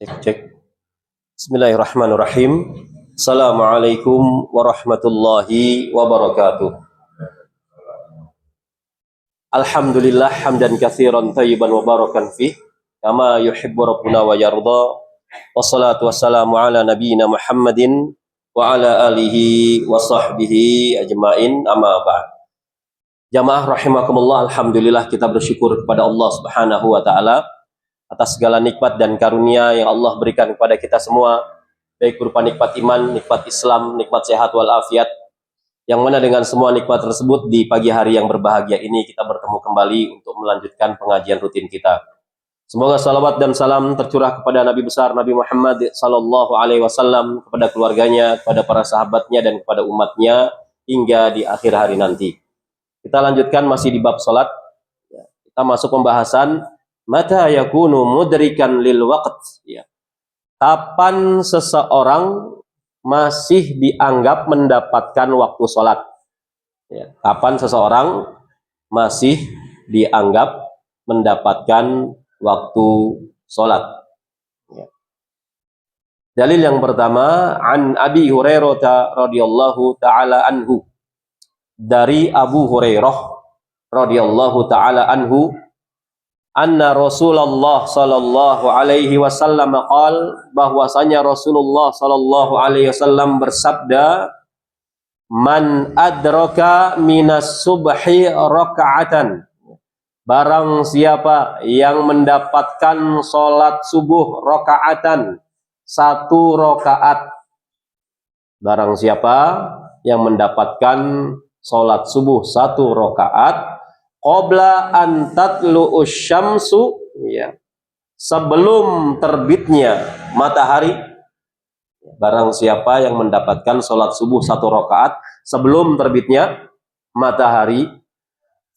Cek cek. Bismillahirrahmanirrahim. Assalamualaikum warahmatullahi wabarakatuh. Alhamdulillah hamdan katsiran thayyiban mubarakan fih kama yuhibbu rabbuna wa yarda. Wassalatu wassalamu ala nabiyyina Muhammadin wa ala alihi wa sahbihi ajmain, amma ba'd. Jamaah rahimakumullah, alhamdulillah kita bersyukur kepada Allah Subhanahu wa taala atas segala nikmat dan karunia yang Allah berikan kepada kita semua, baik berupa nikmat iman, nikmat Islam, nikmat sehat walafiat, yang mana dengan semua nikmat tersebut di pagi hari yang berbahagia ini kita bertemu kembali untuk melanjutkan pengajian rutin kita. Semoga salawat dan salam tercurah kepada Nabi besar Nabi Muhammad sallallahu alaihi wasallam, kepada keluarganya, kepada para sahabatnya dan kepada umatnya hingga di akhir hari nanti. Kita lanjutkan masih di bab salat. Kita masuk pembahasan mata yakunu mudrikan lil waqt, ya. Kapan seseorang masih dianggap mendapatkan waktu sholat, ya. Kapan seseorang masih dianggap mendapatkan waktu sholat, ya. Dalil yang pertama, an Abi Hurairah radhiyallahu taala anhu, dari Abu Hurairah radhiyallahu taala anhu, anna Rasulullah sallallahu alaihi wasallam qala, bahwasanya Rasulullah sallallahu alaihi wasallam bersabda, man adraka minas subhi raka'atan, barang siapa yang mendapatkan salat subuh raka'atan, satu rakaat. Barang siapa yang mendapatkan salat subuh satu rakaat, qabla an tatlu'u syamsu, ya, sebelum terbitnya matahari. Barang siapa yang mendapatkan sholat subuh satu rakaat sebelum terbitnya matahari,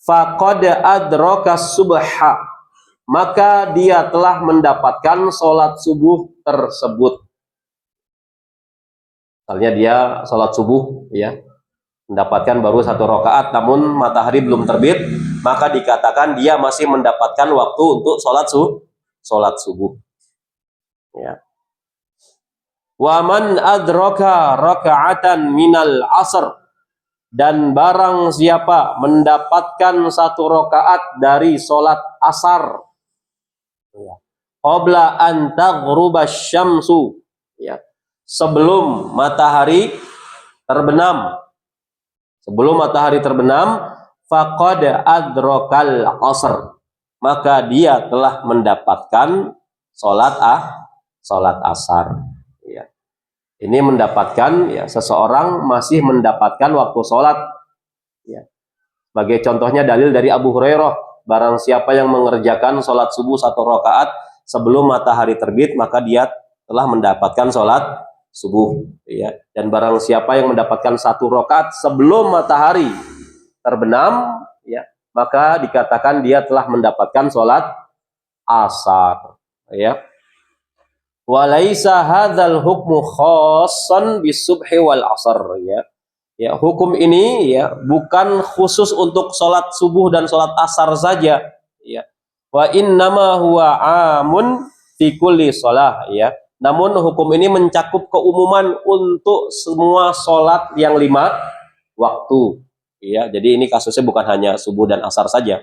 faqad adraka subha, maka dia telah mendapatkan sholat subuh tersebut. Misalnya dia sholat subuh, ya, mendapatkan baru satu rakaat namun matahari belum terbit, maka dikatakan dia masih mendapatkan waktu untuk sholat subuh, ya. Wa man adraka raka'atan minal asr, dan barang siapa mendapatkan satu rakaat dari sholat asar, ya, qabla an taghruba syamsu, ya, sebelum matahari terbenam. Sebelum matahari terbenam, faqad adrakal asr, maka dia telah mendapatkan sholat asar, ya. Ini mendapatkan, ya, seseorang masih mendapatkan waktu sholat, ya. Sebagai contohnya dalil dari Abu Hurairah, barang siapa yang mengerjakan sholat subuh satu rakaat sebelum matahari terbit, maka dia telah mendapatkan sholat subuh, ya. Dan barang siapa yang mendapatkan satu rakaat sebelum matahari terbenam, ya, maka dikatakan dia telah mendapatkan sholat asar, ya. Walaisa hadzal hukmu khassan bisubhi wal asar, ya. Ya, hukum ini, ya, bukan khusus untuk sholat subuh dan sholat asar saja, ya. Wa innama huwa amun fi kulli shalah, ya. Namun hukum ini mencakup keumuman untuk semua sholat yang 5 waktu, ya. Jadi ini kasusnya bukan hanya subuh dan asar saja.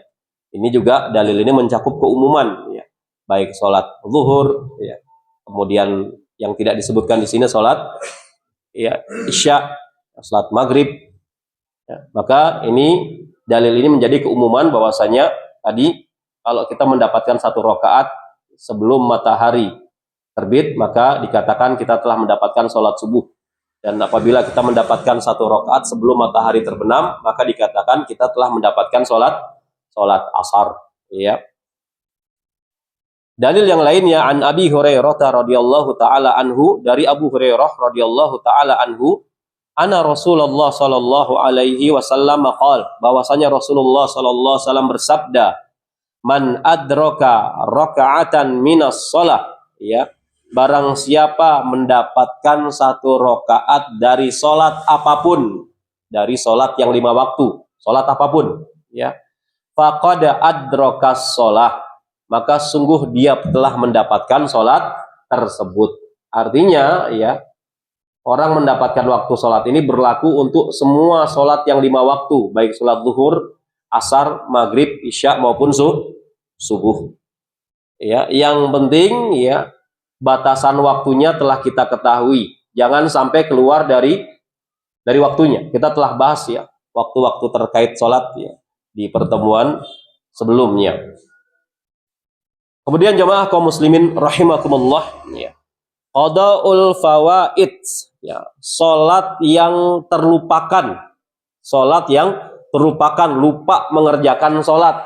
Ini juga dalil ini mencakup keumuman, ya. Baik sholat zuhur, ya. Kemudian yang tidak disebutkan di sini sholat, ya, isya, sholat maghrib, ya. Maka ini dalil ini menjadi keumuman bahwasanya tadi kalau kita mendapatkan satu rakaat sebelum matahari terbit, maka dikatakan kita telah mendapatkan sholat subuh. Dan apabila kita mendapatkan satu rakaat sebelum matahari terbenam, maka dikatakan kita telah mendapatkan sholat asar, ya. Dalil yang lainnya, an Abi Hurairah radhiyallahu taala anhu, dari Abu Hurairah radhiyallahu taala anhu, anna Rasulullah sallallahu alaihi wasallam qala, bahwasanya Rasulullah sallallahu alaihi wasallam bersabda, man adraka raka'atan minas shalah, ya, barang siapa mendapatkan satu rakaat dari sholat apapun, dari sholat yang 5 waktu, sholat apapun, ya, faqad adrakas sholah, maka sungguh dia telah mendapatkan sholat tersebut. Artinya ya, orang mendapatkan waktu sholat ini berlaku untuk semua sholat yang 5 waktu, baik sholat zuhur, asar, maghrib, isya maupun subuh. Ya, yang penting ya batasan waktunya telah kita ketahui, jangan sampai keluar dari waktunya. Kita telah bahas ya waktu-waktu terkait sholat ya di pertemuan sebelumnya. Kemudian jamaah kaum muslimin rahimakumullah ya. Qadaul fawaid ya, salat yang terlupakan. Salat yang terlupakan, lupa mengerjakan salat.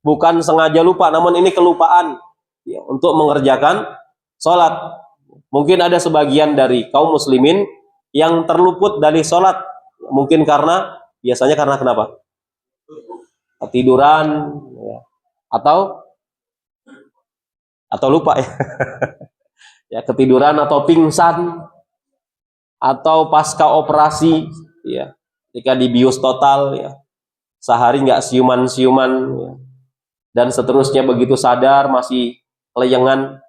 Bukan sengaja lupa, namun ini kelupaan ya, untuk mengerjakan salat. Mungkin ada sebagian dari kaum muslimin yang terluput dari salat, mungkin biasanya karena kenapa? Ketiduran ya, atau lupa ya. Ya, ketiduran atau pingsan atau pasca operasi ya, ketika dibius total ya, sehari nggak siuman-siuman ya, dan seterusnya, begitu sadar masih keleyengan,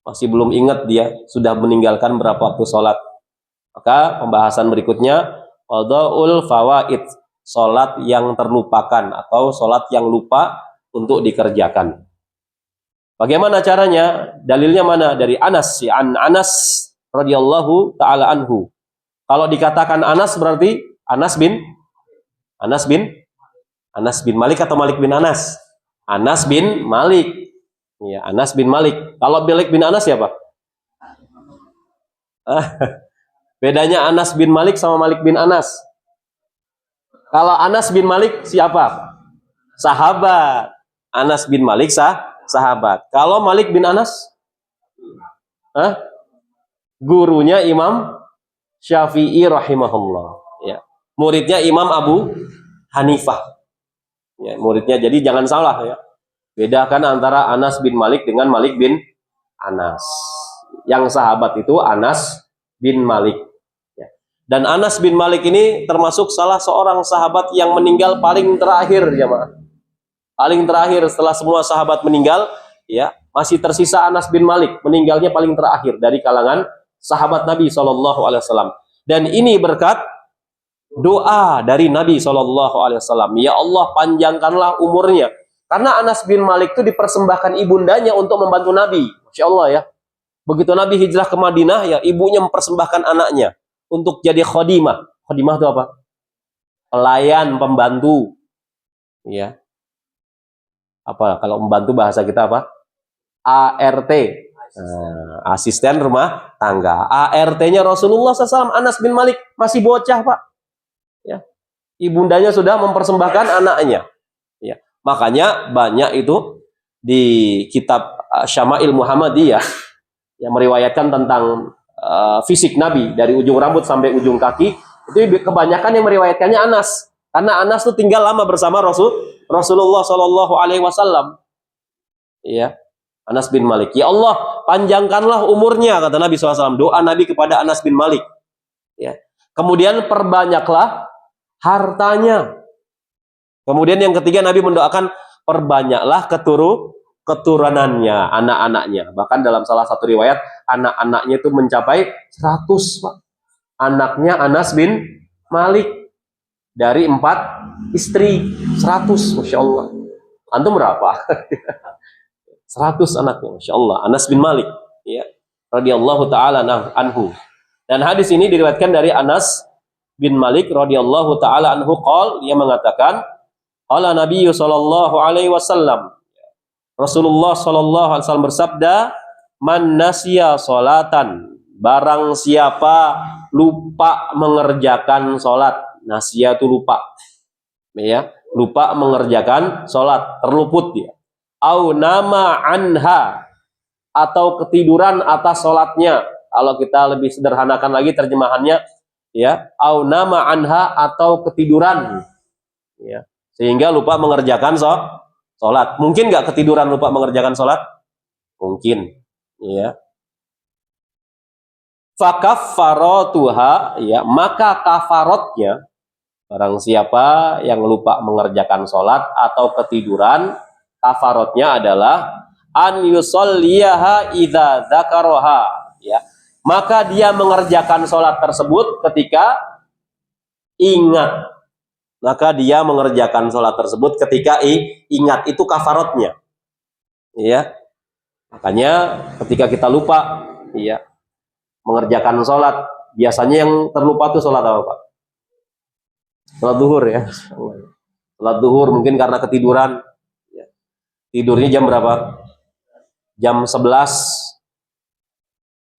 masih belum ingat dia sudah meninggalkan berapa waktu sholat. Maka pembahasan berikutnya qadaul fawaid, sholat yang terlupakan atau sholat yang lupa untuk dikerjakan. Bagaimana caranya? Dalilnya mana? Dari Anas ya, Anas radhiyallahu taala anhu. Kalau dikatakan Anas berarti Anas bin Malik atau Malik bin Anas? Anas bin Malik. Ya, Anas bin Malik. Kalau Malik bin Anas siapa? Bedanya Anas bin Malik sama Malik bin Anas. Kalau Anas bin Malik siapa? Sahabat. Anas bin Malik sahabat. Kalau Malik bin Anas, gurunya Imam Syafi'i rahimahullah. Ya. Muridnya Imam Abu Hanifah. Ya, muridnya. Jadi jangan salah ya. Bedakan antara Anas bin Malik dengan Malik bin Anas. Yang sahabat itu Anas bin Malik. Ya. Dan Anas bin Malik ini termasuk salah seorang sahabat yang meninggal paling terakhir, jemaah. Paling terakhir setelah semua sahabat meninggal, ya masih tersisa Anas bin Malik, meninggalnya paling terakhir dari kalangan sahabat Nabi SAW. Dan ini berkat doa dari Nabi SAW. Ya Allah, panjangkanlah umurnya. Karena Anas bin Malik itu dipersembahkan ibundanya untuk membantu Nabi. Masya Allah ya. Begitu Nabi hijrah ke Madinah, ya ibunya mempersembahkan anaknya untuk jadi khadimah. Khadimah itu apa? Pelayan, pembantu. Ya. Apa kalau membantu bahasa kita apa? ART, asisten rumah tangga. ART-nya Rasulullah SAW, Anas bin Malik, masih bocah pak. Ya, ibundanya sudah mempersembahkan anaknya. Ya, makanya banyak itu di kitab Syama'il Muhammadiyah yang meriwayatkan tentang fisik Nabi dari ujung rambut sampai ujung kaki. Itu kebanyakan yang meriwayatkannya Anas, karena Anas tuh tinggal lama bersama Rasulullah Shallallahu Alaihi Wasallam. Ya, Anas bin Malik. Ya Allah, panjangkanlah umurnya, kata Nabi SAW. Doa Nabi kepada Anas bin Malik. Ya. Kemudian perbanyaklah hartanya. Kemudian yang ketiga Nabi mendoakan perbanyaklah keturunannya, anak-anaknya. Bahkan dalam salah satu riwayat anak-anaknya itu mencapai 100 Pak. Anaknya Anas bin Malik dari 4 istri, 100, Masya Allah. Antum berapa? 100 anaknya, Masya Allah. Anas bin Malik, ya, radhiyallahu taala anhu. Dan hadis ini diriwayatkan dari Anas bin Malik radhiyallahu taala anhu, dia mengatakan, qala Nabi sallallahu alaihi wasallam, Rasulullah sallallahu alaihi wasallam bersabda, man nasiya salatan, barang siapa lupa mengerjakan salat. Nasiya itu lupa. Ya, lupa mengerjakan salat, terluput dia. Au nama anha, atau ketiduran atas salatnya. Kalau kita lebih sederhanakan lagi terjemahannya, ya, au nama anha, atau ketiduran. Ya, sehingga lupa mengerjakan salat. Mungkin nggak ketiduran lupa mengerjakan salat? Mungkin. Ya. Fakaffaratuha, ya, maka kafarotnya, barang siapa yang lupa mengerjakan sholat atau ketiduran, kafarotnya adalah an yusolliyaha idza dzakaraha, ya. Maka dia mengerjakan sholat tersebut ketika ingat. Maka dia mengerjakan sholat tersebut ketika ingat, itu kafaratnya. Ya. Makanya ketika kita lupa, ya, mengerjakan sholat, biasanya yang terlupa itu sholat apa, Pak? Sholat duhur, ya. Sholat duhur mungkin karena ketiduran. Ya. Tidurnya jam berapa? Jam 11.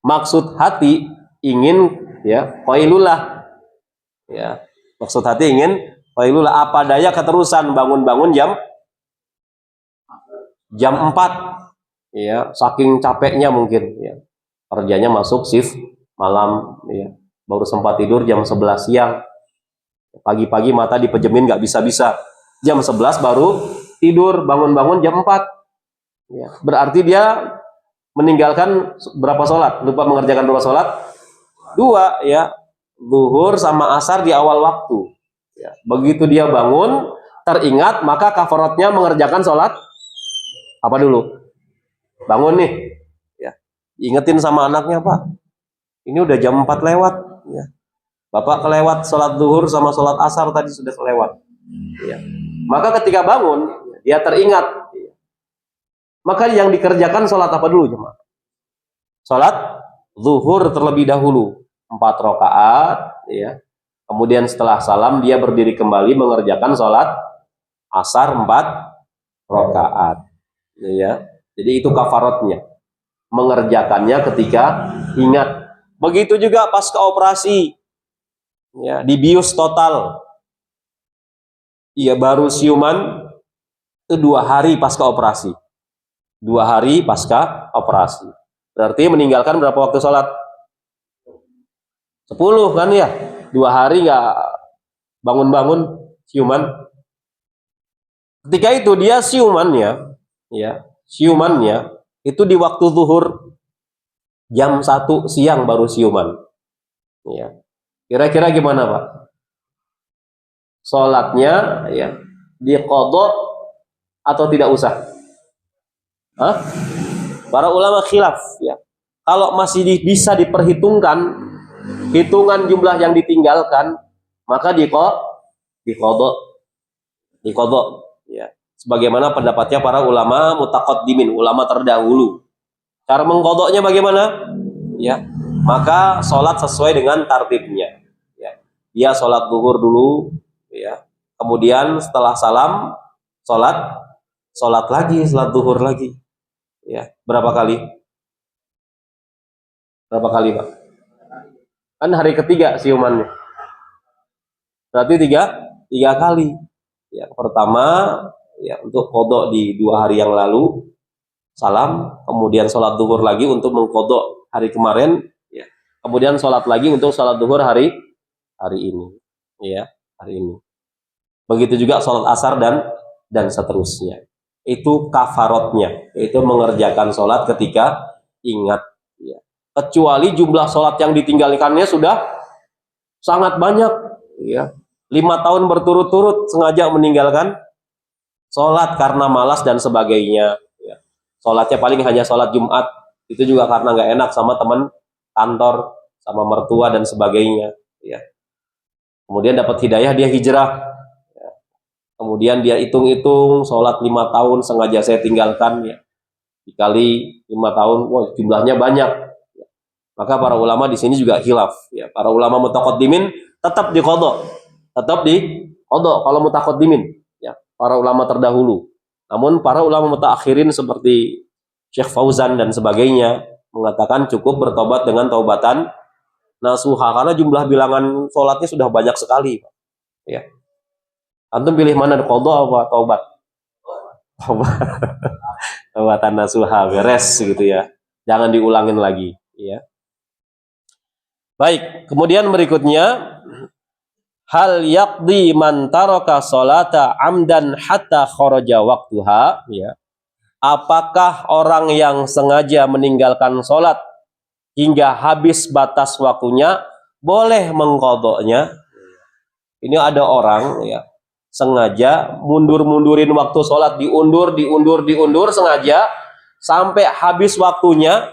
Maksud hati ingin, ya, qailullah. Ya. Maksud hati ingin qailullah, apa daya keterusan bangun-bangun jam 4. Ya, saking capeknya mungkin, ya. Kerjanya masuk shift malam, ya. Baru sempat tidur jam 11 siang. Pagi-pagi mata dipejemin nggak bisa-bisa. Jam 11 baru tidur, bangun-bangun jam 4. Ya. Berarti dia meninggalkan berapa sholat? Lupa mengerjakan berapa sholat? 2, ya. Zuhur sama asar di awal waktu. Ya. Begitu dia bangun, teringat, maka kafaratnya mengerjakan sholat apa dulu? Bangun nih. Ya. Ingetin sama anaknya, Pak. Ini udah jam 4 lewat. Ya. Bapak kelewat sholat zuhur sama sholat asar tadi sudah kelewat. Ya. Maka ketika bangun, dia teringat. Maka yang dikerjakan sholat apa dulu, jemaah? Sholat zuhur terlebih dahulu. 4 rakaat, ya. Kemudian setelah salam dia berdiri kembali mengerjakan sholat asar 4 rakaat, ya. Jadi itu kafaratnya, mengerjakannya ketika ingat. Begitu juga pasca operasi, ya, dibius total, ya, baru siuman itu 2 hari pasca operasi. 2 hari pasca operasi. Berarti meninggalkan berapa waktu sholat? 10 kan, ya. 2 hari nggak bangun-bangun siuman. Ketika itu dia siumannya, ya, siumannya itu di waktu zuhur jam 1 siang baru siuman. Ya. Kira-kira gimana, Pak? Sholatnya, ya, diqadha atau tidak usah? Hah? Para ulama khilaf, ya. Kalau masih bisa diperhitungkan hitungan jumlah yang ditinggalkan, maka diqadha, ya. Sebagaimana pendapatnya para ulama mutaqaddimin, ulama terdahulu. Cara mengqadhanya bagaimana? Ya. Maka sholat sesuai dengan tartibnya. Ya. Dia sholat zuhur dulu, ya. Kemudian setelah salam sholat lagi, sholat zuhur lagi. Ya. Berapa kali? Berapa kali, Pak? Kan hari ketiga siumannya. Berarti tiga kali. Ya, pertama, ya, untuk qadha di 2 hari yang lalu, salam, kemudian sholat zuhur lagi untuk mengqadha hari kemarin, ya. Kemudian sholat lagi untuk sholat zuhur hari ini, ya, hari ini. Begitu juga sholat asar dan seterusnya. Itu kafaratnya, itu mengerjakan sholat ketika ingat, ya. Kecuali jumlah sholat yang ditinggalkannya sudah sangat banyak, ya. 5 tahun berturut-turut sengaja meninggalkan sholat karena malas dan sebagainya, ya. Sholatnya paling hanya sholat Jumat, itu juga karena nggak enak sama teman kantor, sama mertua dan sebagainya, ya. Kemudian dapat hidayah, dia hijrah, ya. Kemudian dia hitung-hitung sholat 5 tahun sengaja saya tinggalkan, ya. Dikali 5 tahun, wah, jumlahnya banyak, ya. Maka para ulama di sini juga khilaf, ya. Para ulama mutaqaddimin tetap diqadha, kalau mutaqaddimin, ya, para ulama terdahulu. Namun para ulama mutaakhirin seperti Syekh Fauzan dan sebagainya mengatakan cukup bertobat dengan taubatan nasuha, karena jumlah bilangan sholatnya sudah banyak sekali, ya. Antum pilih mana, qadha apa taubat? Taubatan nasuha, beres gitu, ya. Jangan diulangin lagi, ya. Baik, kemudian berikutnya, hal yaqdi man taraka sholata amdan hatta kharaja waktuha, ya. Apakah orang yang sengaja meninggalkan sholat hingga habis batas waktunya boleh mengqadhanya? Ini ada orang, ya, sengaja mundur-mundurin waktu sholat, diundur sengaja sampai habis waktunya,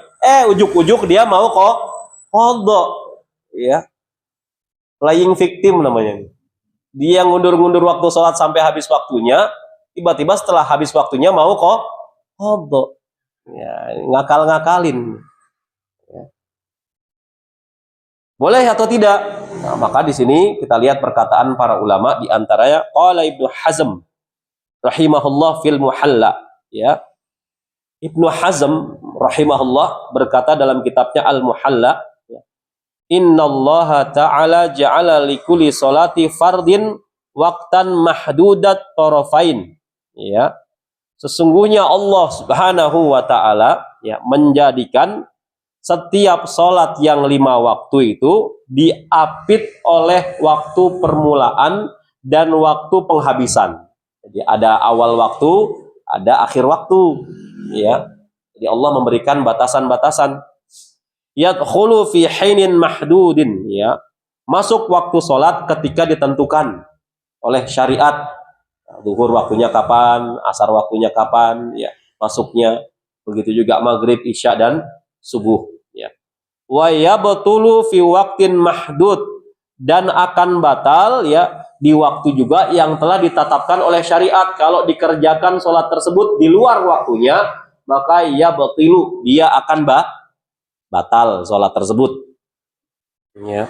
ujuk-ujuk dia mau kok qadha, ya. Playing victim namanya. Dia ngundur-ngundur waktu sholat sampai habis waktunya, tiba-tiba setelah habis waktunya mau kok qadha. Ya, ngakal-ngakalin. Ya. Boleh atau tidak? Nah, maka di sini kita lihat perkataan para ulama, di antaranya qala Ibnu Hazm rahimahullah fil Muhalla, ya. Ibnu Hazm rahimahullah berkata dalam kitabnya Al Muhalla, ya, innallaha ta'ala ja'ala likulli sholati fardin waqtan mahdudat tarafain, ya. Sesungguhnya Allah Subhanahu wa taala, ya, menjadikan setiap sholat yang 5 waktu itu diapit oleh waktu permulaan dan waktu penghabisan. Jadi ada awal waktu, ada akhir waktu, ya. Jadi Allah memberikan batasan-batasan. Yadkhulu fi hinin mahdudin, ya. Masuk waktu sholat ketika ditentukan oleh syariat. Zuhur waktunya kapan, asar waktunya kapan, ya, masuknya. Begitu juga maghrib, isya, dan subuh, ya. Wa yabtulu fi waqtin mahdud, dan akan batal, ya, di waktu juga yang telah ditetapkan oleh syariat. Kalau dikerjakan sholat tersebut di luar waktunya, maka yabtilu, dia akan batal sholat tersebut, ya.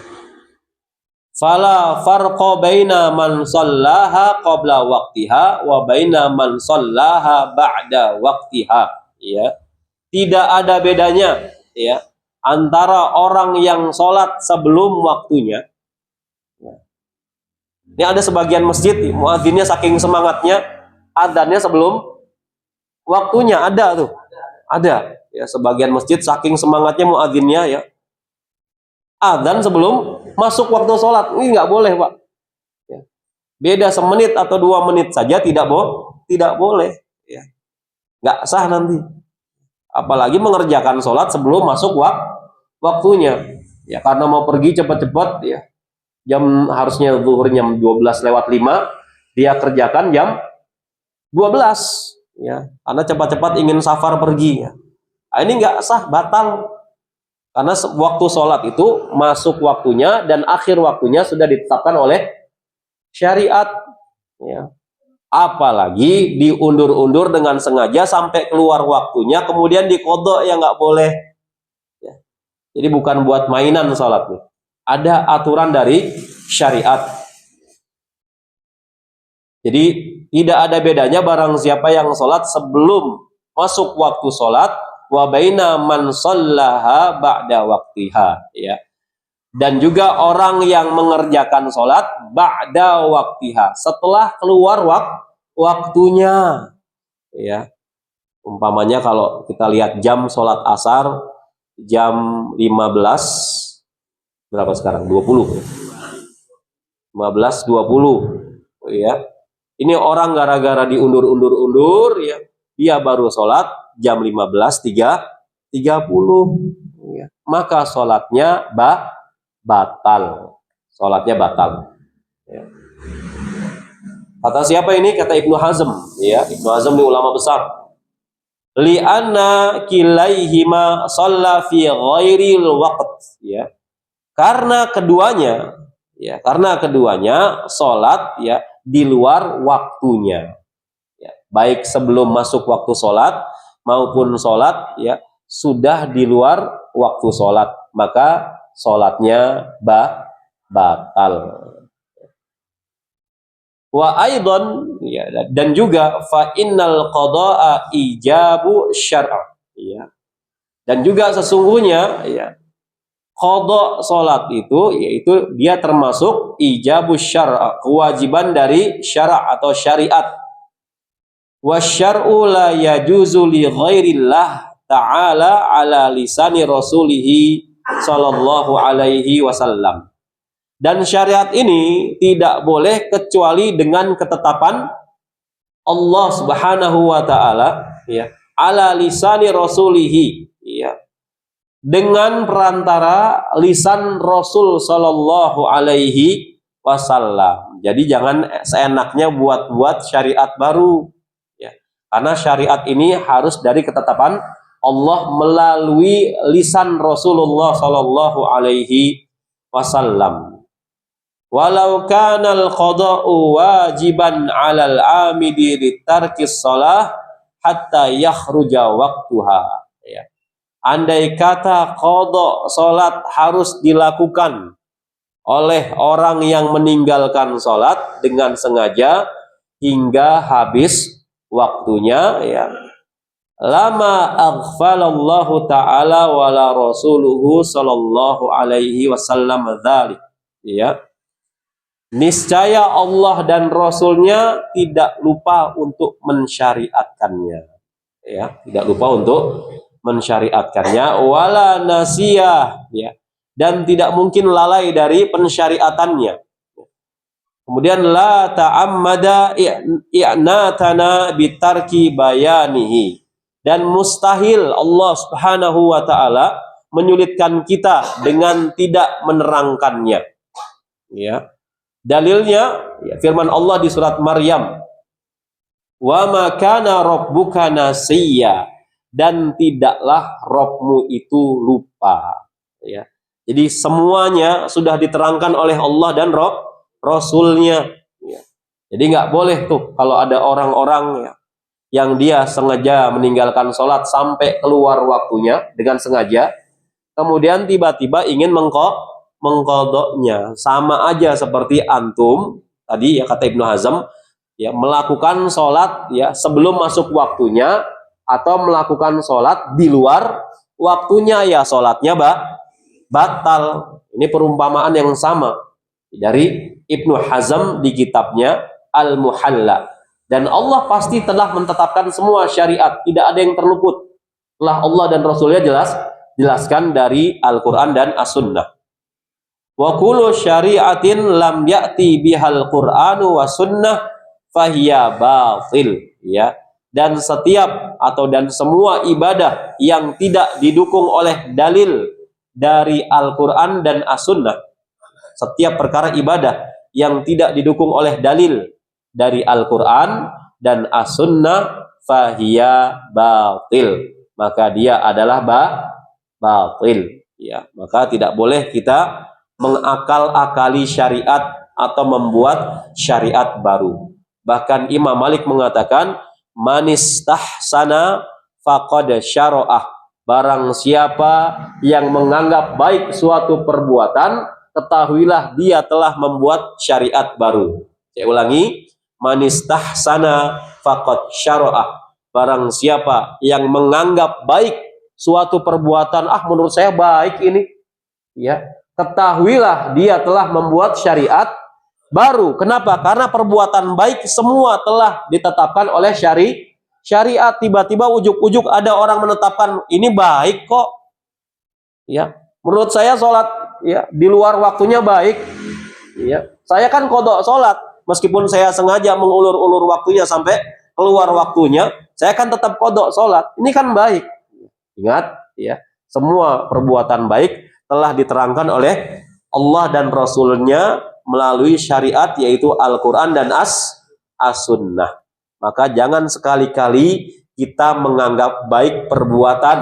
Fala farqa baina man shallaha qabla waqtiha wa baina man shallaha ba'da waqtiha, ya. Tidak ada bedanya, ya, antara orang yang sholat sebelum waktunya. Ini ada sebagian masjid, muadzinnya saking semangatnya, adzannya sebelum waktunya, ada tuh. Ada, ya, sebagian masjid saking semangatnya muadzinnya, ya, adzan sebelum masuk waktu sholat. Ini nggak boleh, Pak. Ya. Beda semenit atau 2 menit saja tidak boleh, ya. Nggak sah nanti. Apalagi mengerjakan sholat sebelum masuk waktunya, ya, karena mau pergi cepat-cepat, ya, harusnya zuhur jam 12:05, dia kerjakan jam 12, ya, karena cepat-cepat ingin safar pergi, ya. Nah, ini nggak sah, batal, karena waktu sholat itu masuk waktunya dan akhir waktunya sudah ditetapkan oleh syariat, ya. Apalagi diundur-undur dengan sengaja sampai keluar waktunya, kemudian diqadha, ya nggak boleh, ya. Jadi bukan buat mainan sholat nih. Ada aturan dari syariat. Jadi tidak ada bedanya barang siapa yang sholat sebelum masuk waktu sholat, wa baina man shallaha ba'da waqtiha, ya. Dan juga orang yang mengerjakan sholat ba'da waqtiha, setelah keluar waktunya, ya. Umpamanya kalau kita lihat jam sholat asar jam 15, berapa sekarang? 20. 15:20, ya. Ini orang gara-gara diundur-undur, ya, dia baru sholat jam 15:30, ya. Maka sholatnya batal. Sholatnya batal, ya. Kata siapa ini? Kata Ibnu Hazm, ya. Ibnu Hazm ini ulama besar. Li'anna kilaihima shalla fi ghairil waqt, ya. Karena keduanya sholat, ya, di luar waktunya, ya. Baik sebelum masuk waktu sholat maupun sholat, ya, sudah di luar waktu sholat, maka sholatnya batal. Wa aidan, ya, dan juga fa innal qada'a ijabu syar'a, ya. Dan juga sesungguhnya, ya, qada sholat itu, yaitu dia termasuk ijabu syar'a, kewajiban dari syara' atau syariat. Wasyar'u la yajuzu li ghairillah ta'ala ala lisani rasulihi sallallahu alaihi wasallam. Dan syariat ini tidak boleh kecuali dengan ketetapan Allah Subhanahu wa taala, ya, ala lisani rasulihi, ya, dengan perantara lisan Rasul sallallahu alaihi wasallam. Jadi jangan seenaknya buat-buat syariat baru, ya. Karena syariat ini harus dari ketetapan Allah melalui lisan Rasulullah Sallallahu Alaihi Wasallam. Walau kanal qada'u wajiban 'alal 'amidi litarkis shalah hatta yakhruja waqtuha. Ya. Andai kata qada salat harus dilakukan oleh orang yang meninggalkan salat dengan sengaja hingga habis waktunya, ya, lama aghfalallahu ta'ala wala rasuluhu sallallahu alaihi wasallam dzalik, ya. Niscaya Allah dan Rasulnya tidak lupa untuk mensyariatkannya, ya, tidak lupa untuk mensyariatkannya, wala nasiyah, ya, dan tidak mungkin lalai dari pensyariatannya. Kemudian la ta'ammada i'natana bitarki bayanihi, dan mustahil Allah Subhanahu wa taala menyulitkan kita dengan tidak menerangkannya, ya. Dalilnya, ya, firman Allah di surat Maryam, wa ma kana rabbuka nasiya, dan tidaklah Rabbmu itu lupa, ya. Jadi semuanya sudah diterangkan oleh Allah dan Rasulnya, ya. Jadi nggak boleh tuh kalau ada orang-orang, ya, yang dia sengaja meninggalkan sholat sampai keluar waktunya dengan sengaja, kemudian tiba-tiba ingin mengkodoknya. Sama aja seperti antum tadi, ya, kata Ibnu Hazm, ya, melakukan sholat, ya, sebelum masuk waktunya atau melakukan sholat di luar waktunya, ya sholatnya batal. Ini perumpamaan yang sama dari Ibnu Hazm di kitabnya Al-Muhalla. Dan Allah pasti telah menetapkan semua syariat, tidak ada yang terluput. Telah Allah dan Rasulnya jelaskan dari Al-Quran dan As-Sunnah. Wa kullu syari'atin lam ya'ti bihal Qur'anu wa sunnah fahiya batil, ya. Dan setiap dan semua ibadah yang tidak didukung oleh dalil dari Al-Quran dan As-Sunnah, setiap perkara ibadah yang tidak didukung oleh dalil dari Al-Quran dan As-Sunnah fahiya batil, maka dia adalah batil, ya. Maka tidak boleh kita mengakal-akali syariat atau membuat syariat baru. Bahkan Imam Malik mengatakan, manistahsana faqad syara'ah, barang siapa yang menganggap baik suatu perbuatan, ketahuilah dia telah membuat syariat baru. Saya ulangi, manistahsana faqad syara'ah, barang siapa yang menganggap baik suatu perbuatan, menurut saya baik ini, ya, ketahuilah dia telah membuat syariat baru. Kenapa? Karena perbuatan baik semua telah ditetapkan oleh syariat. Tiba-tiba ujuk-ujuk ada orang menetapkan ini baik kok, ya. Menurut saya sholat, ya, di luar waktunya baik, ya. Saya kan kodok sholat, meskipun saya sengaja mengulur-ulur waktunya sampai keluar waktunya, saya kan tetap kodok sholat. Ini kan baik. Ingat, ya, semua perbuatan baik telah diterangkan oleh Allah dan Rasulnya melalui syariat, yaitu Al-Quran dan As-Sunnah. Maka jangan sekali-kali kita menganggap baik perbuatan,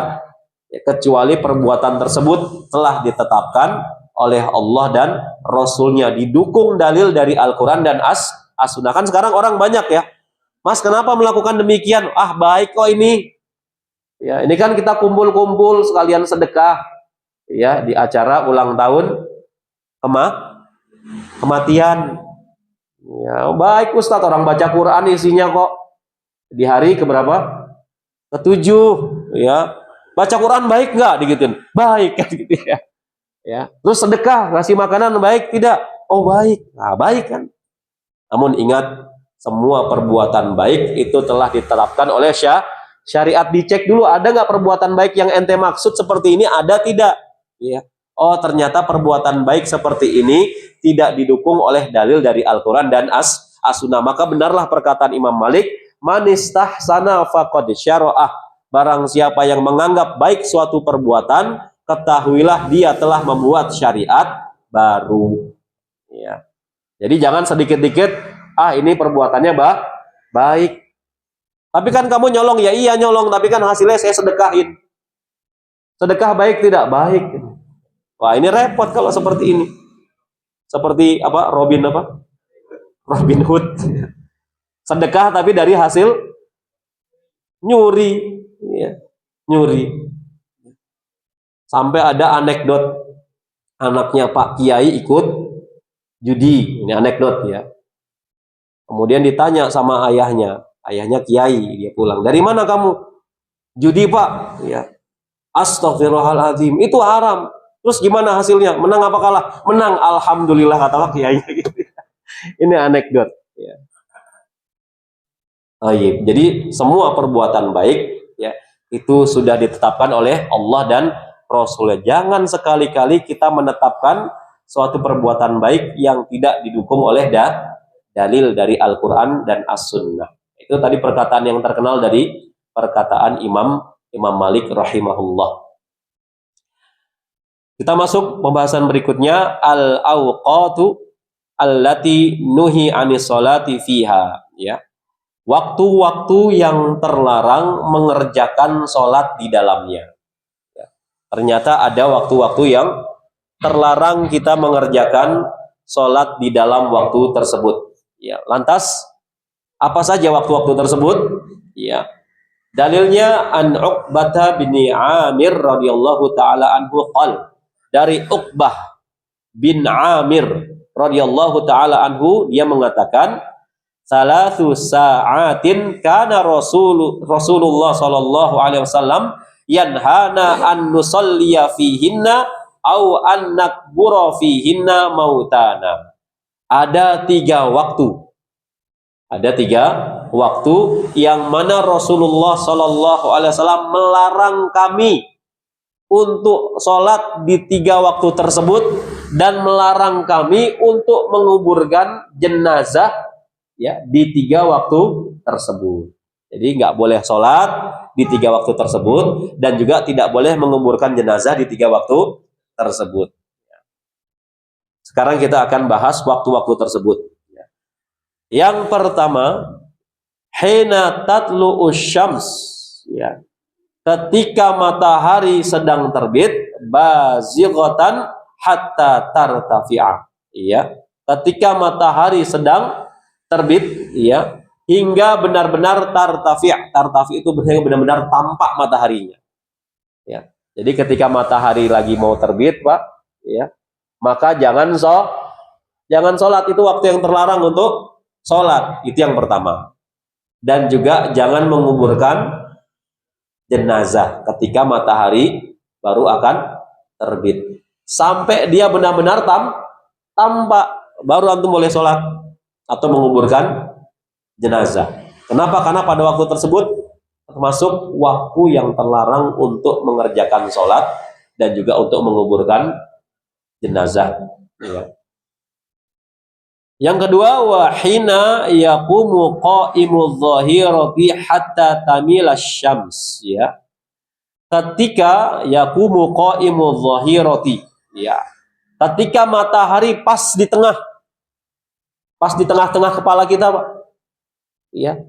ya, kecuali perbuatan tersebut telah ditetapkan oleh Allah dan Rasulnya, didukung dalil dari Al-Quran dan As-Sunnah. Kan sekarang orang banyak, ya, Mas, kenapa melakukan demikian? Baik kok ini. Ya, ini kan kita kumpul-kumpul sekalian sedekah, ya, di acara ulang tahun kematian. Ya, baik Ustadz, orang baca Quran isinya kok di hari keberapa? Ke-7, ya. Baca Quran baik nggak? Digituin. Baik, kan, gitu, ya. Ya. Terus sedekah, ngasih makanan baik tidak? Oh, baik. Nah, baik kan. Namun ingat, semua perbuatan baik itu telah diterapkan oleh syariat. Dicek dulu, ada nggak perbuatan baik yang ente maksud seperti ini, ada tidak? Ya. Oh, ternyata perbuatan baik seperti ini tidak didukung oleh dalil dari Al-Quran dan As-Sunnah. Maka benarlah perkataan Imam Malik, manistahsana faqad syara'ah, barang siapa yang menganggap baik suatu perbuatan, ketahuilah dia telah membuat syariat baru, ya. Jadi jangan sedikit-dikit, ini perbuatannya baik. Tapi kan kamu nyolong, ya iya nyolong, tapi kan hasilnya saya sedekahin. Sedekah baik tidak? Baik. Wah, ini repot kalau seperti ini. Seperti apa? Robin Hood. Sedekah tapi dari hasil nyuri, ya, nyuri. Sampai ada anekdot anaknya Pak Kiai ikut judi. Ini anekdot ya. Kemudian ditanya sama ayahnya Kiai, dia pulang. Dari mana kamu? Judi Pak. Ya. Astagfirullahaladzim, itu haram. Terus gimana hasilnya? Menang apa kalah? Menang, alhamdulillah, kata Pak Kiai. Ini anekdot. Ya. Oh, iya. Jadi semua perbuatan baik ya itu sudah ditetapkan oleh Allah dan Rasulnya. Jangan sekali-kali kita menetapkan suatu perbuatan baik yang tidak didukung oleh dalil dari Al-Quran dan As-Sunnah. Itu tadi perkataan yang terkenal dari perkataan Imam Malik rahimahullah. Kita masuk pembahasan berikutnya, al-awqatu allati nuhi anis sholati fiha, ya. Waktu-waktu yang terlarang mengerjakan sholat di dalamnya. Ya. Ternyata ada waktu-waktu yang terlarang kita mengerjakan sholat di dalam waktu tersebut. Ya. Lantas apa saja waktu-waktu tersebut? Ya. Dalilnya an Uqbah bin Amir radhiyallahu taala anhu qala, dari Uqbah bin Amir radhiyallahu taala anhu, dia mengatakan, salasu sa'atin kana Rasulullah sallallahu alaihi wasallam yanhana an nusalliya fihinna au an nakbura fihinna mautana. Ada tiga waktu yang mana Rasulullah sallallahu alaihi wasallam melarang kami untuk sholat di tiga waktu tersebut dan melarang kami untuk menguburkan jenazah ya di tiga waktu tersebut. Jadi nggak boleh sholat di tiga waktu tersebut dan juga tidak boleh menguburkan jenazah di tiga waktu tersebut. Sekarang kita akan bahas waktu-waktu tersebut. Yang pertama, hina tatlu'us syams, ya. Ketika matahari sedang terbit, bazighatan hatta tartafi'a, ya. Ketika matahari sedang terbit, ya, hingga benar-benar tartafi itu benar-benar tampak mataharinya, ya. Jadi ketika matahari lagi mau terbit, Pak, ya, maka jangan sholat, itu waktu yang terlarang untuk sholat, itu yang pertama. Dan juga jangan menguburkan jenazah ketika matahari baru akan terbit, sampai dia benar-benar tampak, baru antum boleh sholat atau menguburkan jenazah. Kenapa? Karena pada waktu tersebut termasuk waktu yang terlarang untuk mengerjakan sholat dan juga untuk menguburkan jenazah, ya. Yang kedua, wahina yaqumu qa'imudz zahirati hatta tamila syams, ya. Ketika yaqumu qa'imudz zahirati, ya. Ketika matahari pas di tengah-tengah kepala kita, Pak. Ya.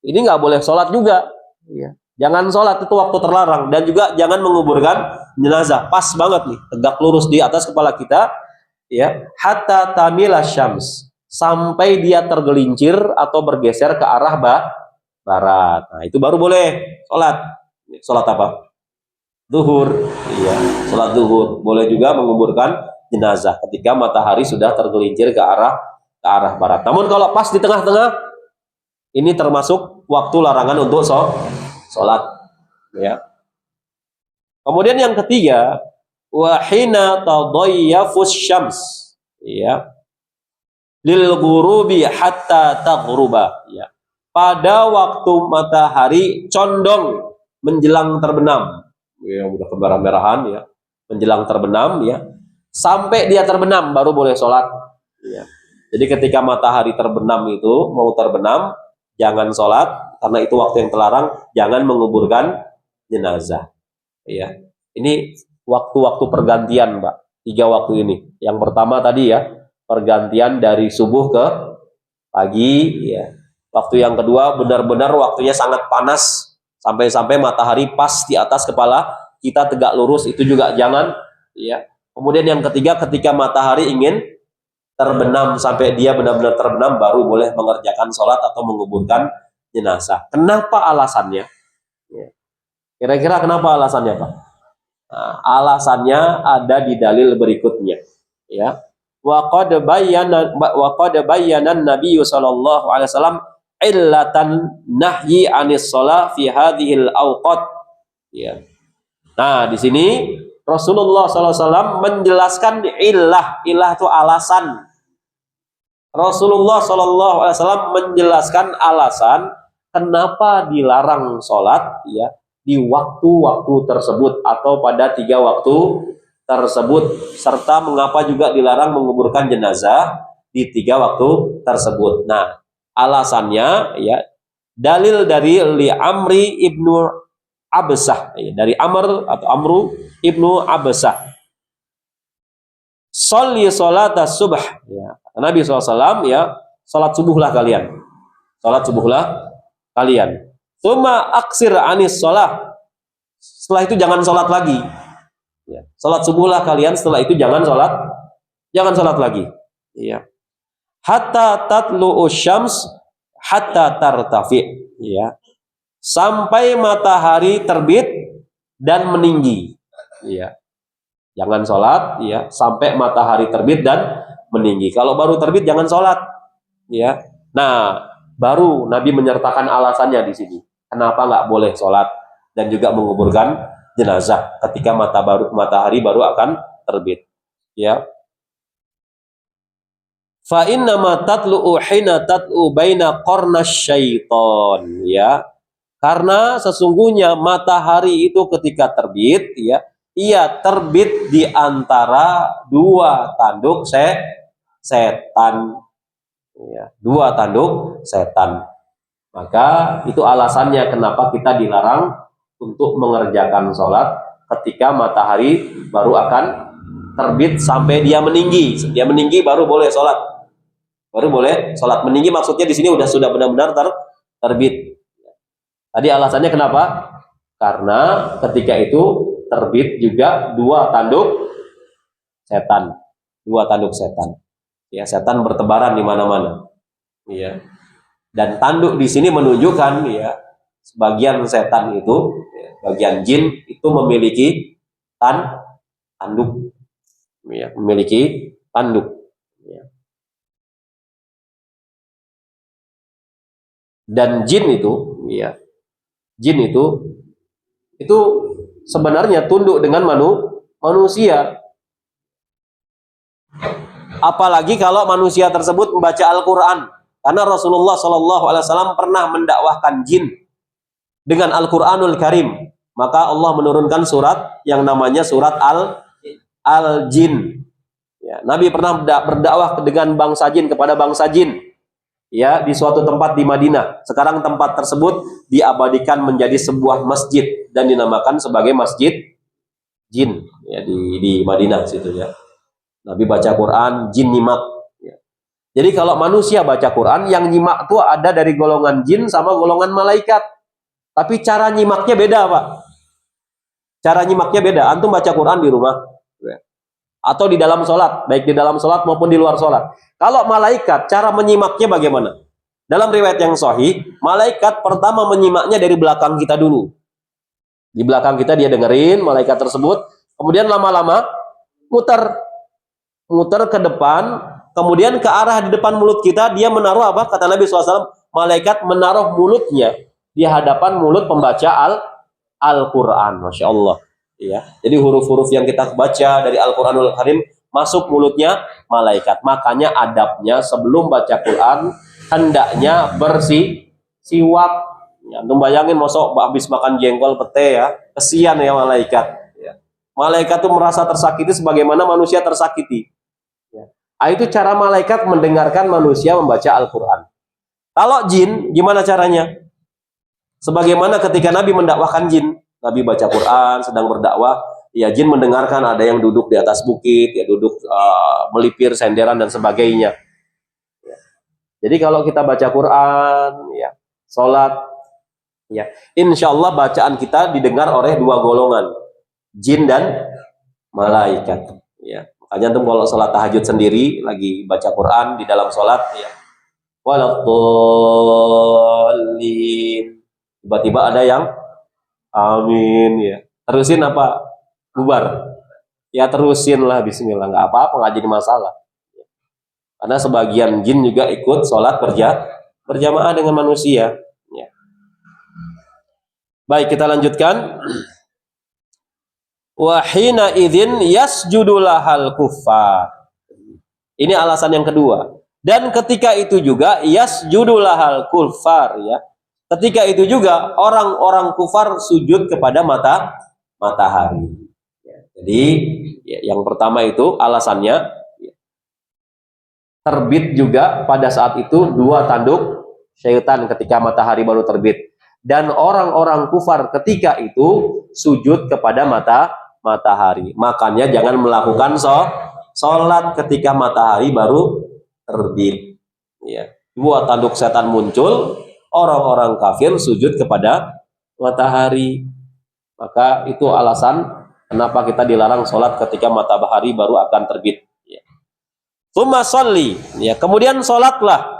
Ini nggak boleh sholat juga, ya. Jangan sholat, itu waktu terlarang. Dan juga jangan menguburkan jenazah. Pas banget nih, tegak lurus di atas kepala kita, ya. Hatta tamila syams, sampai dia tergelincir atau bergeser ke arah barat. Nah, itu baru boleh sholat. Sholat apa? Zuhur. Iya, sholat zuhur. Boleh juga menguburkan jenazah ketika matahari sudah tergelincir ke arah barat. Namun kalau pas di tengah-tengah, ini termasuk waktu larangan untuk sholat, ya. Kemudian yang ketiga, wahina tadayyafus syams, ya, lil ghurubi hatta taghruba, ya. Pada waktu matahari condong menjelang terbenam, ya, udah kemerah-merahan, ya, menjelang terbenam, ya, sampai dia terbenam baru boleh sholat, ya. Jadi ketika matahari terbenam itu, mau terbenam, jangan sholat karena itu waktu yang terlarang. Jangan menguburkan jenazah, ya. Ini waktu-waktu pergantian, Pak. 3 waktu ini. Yang pertama tadi, ya, pergantian dari subuh ke pagi, ya. Waktu yang kedua benar-benar waktunya sangat panas, sampai-sampai matahari pas di atas kepala kita tegak lurus, itu juga jangan, ya. Kemudian yang ketiga, ketika matahari ingin terbenam sampai dia benar-benar terbenam, baru boleh mengerjakan sholat atau menguburkan jenazah. Kenapa alasannya? Ya. Kira-kira kenapa alasannya, Pak? Nah, alasannya ada di dalil berikutnya. Ya, wa qad bayyana Nabi sallallahu alaihi wasallam illatan nahyi anis shalah fi hadhil awqat. Ya. Nah, di sini Rasulullah sallallahu alaihi wasallam menjelaskan illah itu alasan. Rasulullah sallallahu alaihi wasallam menjelaskan alasan kenapa dilarang sholat, ya, di waktu-waktu tersebut atau pada 3 waktu tersebut, serta mengapa juga dilarang menguburkan jenazah di 3 waktu tersebut. Nah, alasannya, ya, dalil dari li Amri ibnu Absah, ya, dari Amru ibnu Absah. Sholli sholata subh, ya. Nabi SAW, ya, salat subuhlah kalian. Salat subuhlah kalian. Tsumma aksir anis sholah. Setelah itu jangan sholat lagi. Ya. Salat subuhlah kalian, setelah itu jangan sholat lagi. Ya. Hatta tatlu'u syams hatta tartafi. Ya. Sampai matahari terbit dan meninggi. Ya. Jangan sholat, ya, sampai matahari terbit dan meninggi. Kalau baru terbit jangan sholat, ya. Nah, baru Nabi menyertakan alasannya di sini. Kenapa nggak boleh sholat dan juga menguburkan jenazah ketika matahari baru akan terbit, ya. Fa inna ma tatlu'u hina tatlu'u baina qarnasy syaiton, ya. Karena sesungguhnya matahari itu ketika terbit, ya, ia terbit di antara 2 tanduk setan, ya, 2 tanduk setan. Maka itu alasannya kenapa kita dilarang untuk mengerjakan sholat ketika matahari baru akan terbit sampai dia meninggi. Dia meninggi baru boleh sholat. Baru boleh sholat. Meninggi maksudnya di sini sudah benar-benar terbit. Tadi alasannya kenapa? Karena ketika itu terbit juga 2 tanduk setan. 2 tanduk setan. Ya, setan bertebaran di mana-mana. Ya. Dan tanduk di sini menunjukkan, ya, sebagian setan itu, ya, bagian jin itu memiliki tanduk. Ya, memiliki tanduk. Ya. Dan jin itu, ya, jin itu sebenarnya tunduk dengan manusia. Apalagi kalau manusia tersebut membaca Al-Quran. Karena Rasulullah SAW pernah mendakwahkan jin dengan Al-Quranul Karim. Maka Allah menurunkan surat yang namanya surat Al-Jin. Ya, Nabi pernah berdakwah dengan bangsa jin kepada bangsa jin, ya, di suatu tempat di Madinah. Sekarang tempat tersebut diabadikan menjadi sebuah masjid dan dinamakan sebagai Masjid Jin, ya, di Madinah situ, ya. Nabi baca Quran, jin nyimak. Ya. Jadi kalau manusia baca Quran, yang nyimak itu ada dari golongan jin sama golongan malaikat. Tapi cara nyimaknya beda, Pak. Cara nyimaknya beda. Antum baca Quran di rumah, ya, atau di dalam sholat, baik di dalam sholat maupun di luar sholat. Kalau malaikat, cara menyimaknya bagaimana? Dalam riwayat yang sahih, malaikat pertama menyimaknya dari belakang kita dulu. Di belakang kita dia dengerin malaikat tersebut, kemudian lama-lama muter ke depan, kemudian ke arah di depan mulut kita dia menaruh apa? Kata Nabi SAW, malaikat menaruh mulutnya di hadapan mulut pembaca Al-Quran. Masya Allah, ya. Jadi huruf-huruf yang kita baca dari Al-Quranul Karim masuk mulutnya malaikat. Makanya adabnya sebelum baca Quran hendaknya siwak. Ya, bayangin mosok habis makan jengkol pete, ya, kesian ya malaikat. Ya. Malaikat itu merasa tersakiti sebagaimana manusia tersakiti. Ya. Itu cara malaikat mendengarkan manusia membaca Al-Quran. Kalau jin, gimana caranya? Sebagaimana ketika Nabi mendakwahkan jin, Nabi baca Quran, sedang berdakwah, ya, jin mendengarkan, ada yang duduk di atas bukit, ya, duduk melipir senderan dan sebagainya. Ya. Jadi kalau kita baca Quran, ya, sholat, ya, insya Allah bacaan kita didengar oleh dua golongan, jin dan malaikat. Ya, makanya tuh kalau sholat tahajud sendiri, lagi baca Quran di dalam sholat, ya, waladdallin, tiba-tiba ada yang amin, ya, terusin apa? Bubar. Ya terusin lah, bismillah, nggak apa-apa, nggak jadi masalah. Karena sebagian jin juga ikut sholat berjamaah dengan manusia. Ya. Baik, kita lanjutkan. Wahina idzin yasjudulahal kuffar. Ini alasan yang kedua. Dan ketika itu juga yasjudulahal kuffar, ya. Ketika itu juga orang-orang kufar sujud kepada matahari. Ya. Jadi ya, yang pertama itu alasannya, ya, terbit juga pada saat itu dua tanduk syaitan ketika matahari baru terbit. Dan orang-orang kufar ketika itu sujud kepada matahari. Makanya jangan melakukan sholat ketika matahari baru terbit. Ya. Dua tanduk setan muncul, orang-orang kafir sujud kepada matahari. Maka itu alasan kenapa kita dilarang sholat ketika matahari baru akan terbit. Ya. Tsumma sholli, ya, kemudian sholatlah.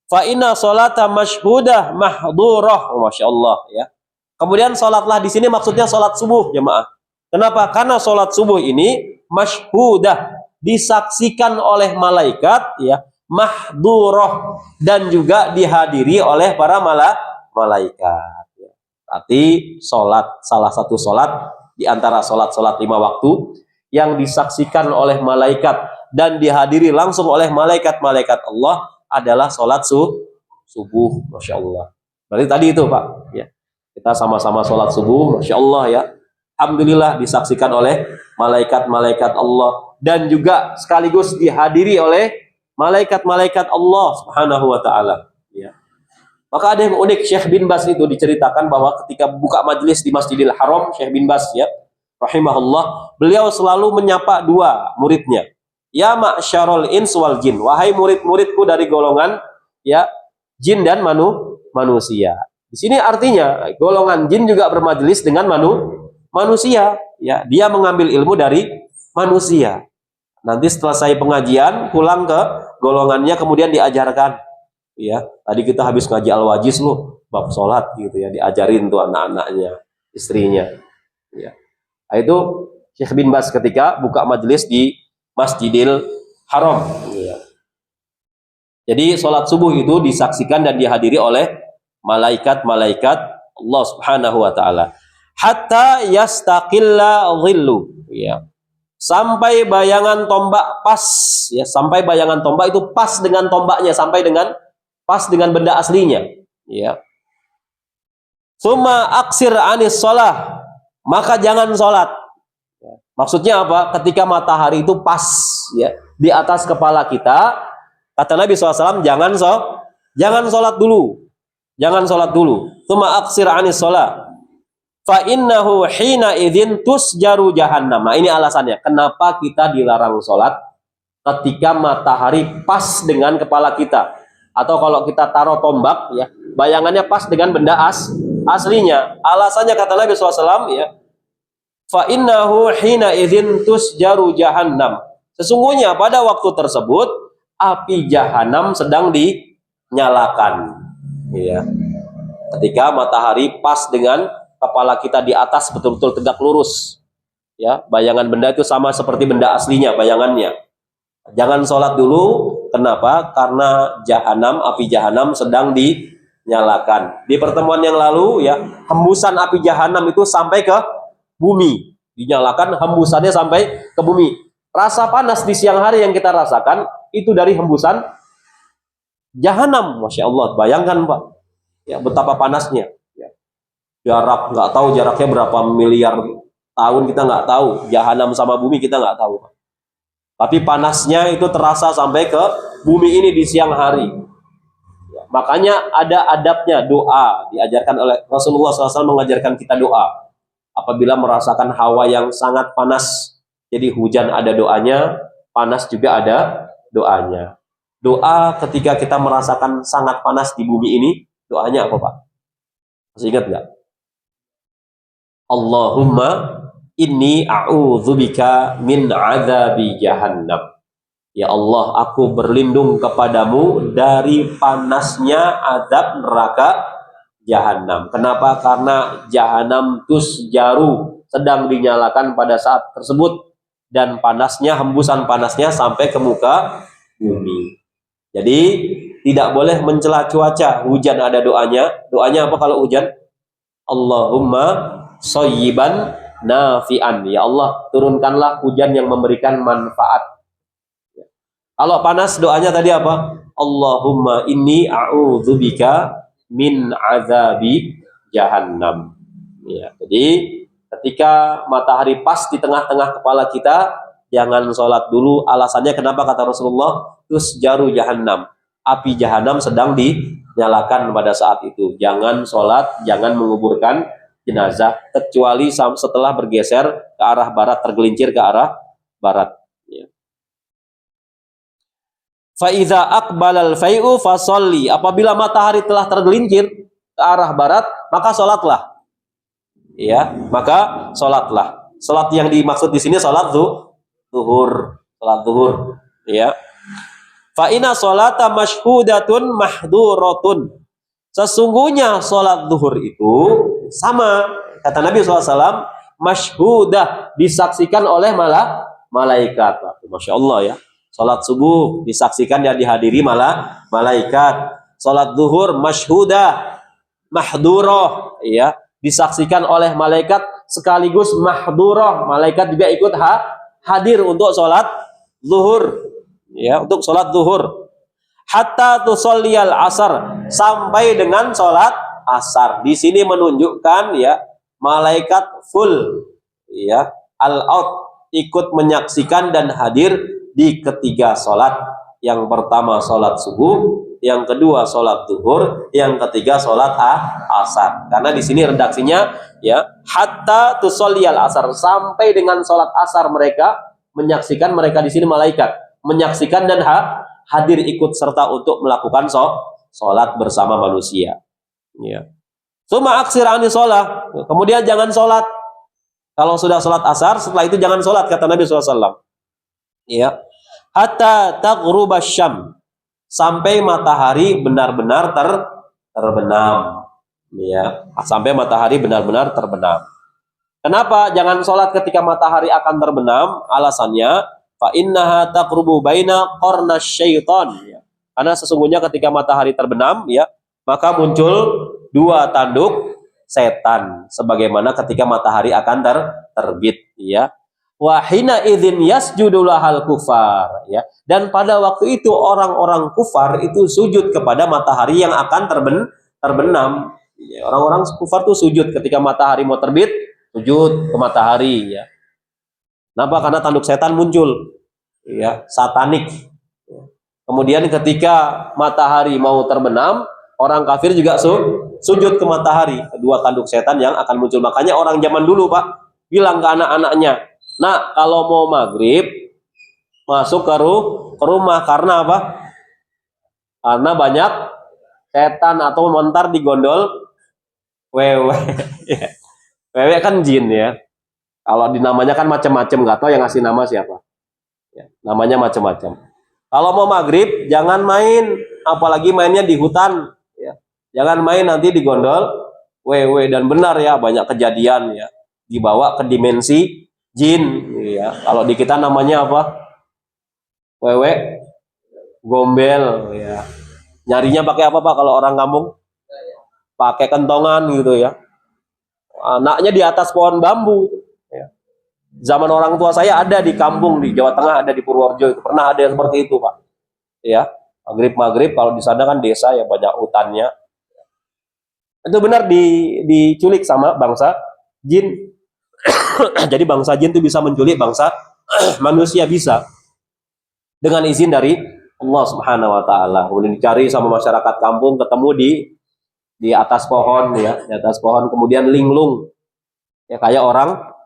Fa inna sholata mashhudah mahdurah, masya Allah, ya. Kemudian sholatlah di sini maksudnya sholat subuh, jemaah. Kenapa? Karena sholat subuh ini mashhudah, disaksikan oleh malaikat, ya, mahdurah, dan juga dihadiri oleh para malaikat. Ya. Berarti sholat, salah satu sholat di antara sholat-sholat 5 waktu yang disaksikan oleh malaikat dan dihadiri langsung oleh malaikat-malaikat Allah adalah sholat subuh, masya Allah. Berarti tadi itu Pak, ya, kita sama-sama sholat subuh, masya Allah, ya, alhamdulillah disaksikan oleh malaikat-malaikat Allah dan juga sekaligus dihadiri oleh malaikat-malaikat Allah Subhanahu wa Ta'ala. Ya. Maka ada yang unik, Syekh bin Baz itu diceritakan bahwa ketika buka majelis di Masjidil Haram, Syekh bin Baz, ya, rahimahullah, beliau selalu menyapa dua muridnya. Ya ma'syarul ins wal jin, wahai murid-muridku dari golongan, ya, jin dan manusia. Di sini artinya golongan jin juga bermajelis dengan manusia, ya, dia mengambil ilmu dari manusia. Nanti setelah saya pengajian pulang ke golongannya kemudian diajarkan, ya, tadi kita habis ngaji al-wajiz lu bab sholat gitu, ya, diajarin tuh anak-anaknya, istrinya, ya. Nah, itu Syekh bin Baz ketika buka majelis di Masjidil Haram. Ya. Jadi sholat subuh itu disaksikan dan dihadiri oleh malaikat-malaikat Allah Subhanahu wa Ta'ala. Hatta yastaqilla dhillu, ya. Sampai bayangan tombak pas, ya, sampai bayangan tombak itu pas dengan tombaknya, sampai dengan pas dengan benda aslinya, ya. Summa aksir anis sholah, maka jangan sholat. Maksudnya apa? Ketika matahari itu pas, ya, di atas kepala kita, kata Nabi SAW, jangan sholat dulu, jangan sholat dulu. Tsumma aqsir anis sholat, fa innahu hina idzin tusjaru jahannam. Nah, ini alasannya kenapa kita dilarang sholat ketika matahari pas dengan kepala kita, atau kalau kita taruh tombak, ya, bayangannya pas dengan benda aslinya. Alasannya kata Nabi SAW, ya, fa innahu hina idzin tusjaru jahannam. Sesungguhnya pada waktu tersebut api jahanam sedang dinyalakan. Ya. Ketika matahari pas dengan kepala kita di atas betul-betul tegak lurus. Ya, bayangan benda itu sama seperti benda aslinya bayangannya. Jangan sholat dulu. Kenapa? Karena jahanam, api jahanam sedang dinyalakan. Di pertemuan yang lalu, ya, hembusan api jahanam itu sampai ke bumi, dinyalakan, hembusannya sampai ke bumi. Rasa panas di siang hari yang kita rasakan itu dari hembusan jahanam, masya Allah. Bayangkan Pak, ya, betapa panasnya. Ya. Jarak nggak tahu jaraknya berapa miliar tahun, kita nggak tahu. Jahanam sama bumi kita nggak tahu. Tapi panasnya itu terasa sampai ke bumi ini di siang hari. Ya. Makanya ada adabnya doa, diajarkan oleh Rasulullah SAW, mengajarkan kita doa. Apabila merasakan hawa yang sangat panas, jadi hujan ada doanya, panas juga ada doanya. Doa ketika kita merasakan sangat panas di bumi ini, doanya apa Pak? Masih ingat nggak? Allahumma inni a'udzubika min adzabi jahannam. Ya Allah, aku berlindung kepadamu dari panasnya azab neraka jahanam. Kenapa? Karena jahanam tusjaru, sedang dinyalakan pada saat tersebut, dan panasnya, hembusan panasnya sampai ke muka bumi. Jadi tidak boleh mencela cuaca. Hujan ada doanya. Doanya apa kalau hujan? Allahumma shayyiban nafi'an. Ya Allah, turunkanlah hujan yang memberikan manfaat. Kalau panas doanya tadi apa? Allahumma inni a'udzubika min azabi jahannam. Ya, jadi ketika matahari pas di tengah-tengah kepala kita, jangan sholat dulu. Alasannya kenapa kata Rasulullah? Tusjaru jahannam. Api jahanam sedang dinyalakan pada saat itu. Jangan sholat, jangan menguburkan jenazah, kecuali setelah bergeser ke arah barat, tergelincir ke arah barat. Ya. Faiza akbalal fai'u fasolli. Apabila matahari telah tergelincir ke arah barat, maka sholatlah. Ya, maka sholatlah. Sholat yang dimaksud di sini sholat zuhur, sholat zuhur. Ya. Fa'ina sholata mashhudatun mahduratun. Sesungguhnya sholat zuhur itu sama, kata Nabi SAW, mashhudah, disaksikan oleh malaikat. Masya Allah ya. Sholat subuh disaksikan dan dihadiri malaikat. Sholat zuhur mashhudah, mahdurah, ya, disaksikan oleh malaikat sekaligus mahdurah. Malaikat juga ikut hadir untuk sholat zuhur. Ya, untuk sholat zuhur. Hatta tusalliyal asar, sampai dengan sholat asar. Di sini menunjukkan ya, malaikat full ya, al-out, ikut menyaksikan dan hadir di ketiga sholat. Yang pertama sholat subuh, yang kedua sholat zuhur, yang ketiga sholat asar. Karena di sini redaksinya ya, hatta tusalliyal asar, sampai dengan sholat asar mereka menyaksikan, mereka di sini malaikat menyaksikan dan hadir ikut serta untuk melakukan sholat bersama manusia. Ya. Suma aksir ani sholat. Kemudian jangan sholat. Kalau sudah sholat asar, setelah itu jangan sholat, kata Nabi SAW. Ya. Hatta taghruba syam, sampai matahari benar-benar terbenam. Ya. Sampai matahari benar-benar terbenam. Kenapa jangan sholat ketika matahari akan terbenam? Alasannya, fa innaha taqrubu baina qarna syaitan, ya. Karena sesungguhnya ketika matahari terbenam ya, maka muncul dua tanduk setan sebagaimana ketika matahari akan terbit ya. Wa hina idzin yasjudu lahal kufar, ya. Dan pada waktu itu orang-orang kufar itu sujud kepada matahari yang akan terbenam. Ya, orang-orang kufar itu sujud ketika matahari mau terbit, sujud ke matahari ya. Kenapa? Karena tanduk setan muncul, ya, satanik. Kemudian ketika matahari mau terbenam, orang kafir juga sujud ke matahari, kedua tanduk setan yang akan muncul. Makanya orang zaman dulu Pak bilang ke anak-anaknya, nah kalau mau maghrib masuk ke rumah, karena apa? Karena banyak setan atau mentar di gondol wewe. Wewe kan jin ya. Kalau dinamanya kan macam-macam, nggak tahu yang ngasih nama siapa. Ya, namanya macam-macam. Kalau mau maghrib jangan main, apalagi mainnya di hutan. Ya. Jangan main nanti di gondol wewe, dan benar ya, banyak kejadian ya, dibawa ke dimensi jin. Ya. Kalau di kita namanya apa? Wewe gombel. Ya. Nyarinya pakai apa Pak kalau orang kampung? Pakai kentongan gitu ya. Anaknya di atas pohon bambu. Ya. Zaman orang tua saya ada di kampung di Jawa Tengah, ada di Purworejo, itu pernah ada yang seperti itu Pak. Ya, maghrib kalau di sana kan desa ya, banyak hutannya. Itu benar diculik sama bangsa jin. Jadi bangsa jin itu bisa menculik bangsa manusia, bisa dengan izin dari Allah Subhanahu Wa Taala. Kemudian dicari sama masyarakat kampung, ketemu di atas pohon ya, di atas pohon, kemudian linglung ya, kayak orang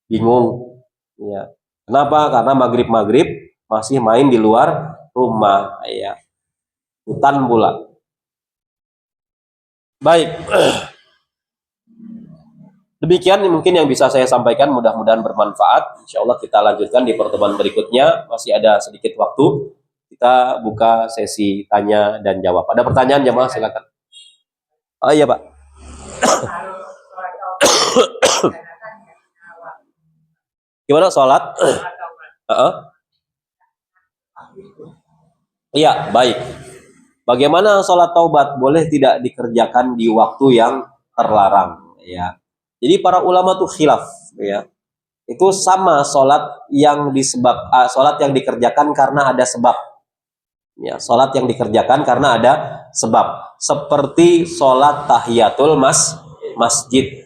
bingung ya. Kenapa? Karena maghrib masih main di luar rumah ya. hutan pula. Baik. Demikian mungkin yang bisa saya sampaikan, mudah-mudahan bermanfaat. Insya Allah kita lanjutkan di pertemuan berikutnya. Masih ada sedikit waktu. Kita buka sesi tanya dan jawab. Ada pertanyaan jemaah, silakan. Oh iya Pak. Gimana sholat? Iya, baik. Bagaimana sholat taubat? Boleh tidak dikerjakan di waktu yang terlarang? Ya. Jadi para ulama tuh khilaf, ya. Itu sama sholat yang sholat yang dikerjakan karena ada sebab. Ya, sholat yang dikerjakan karena ada sebab. Seperti sholat tahiyatul masjid,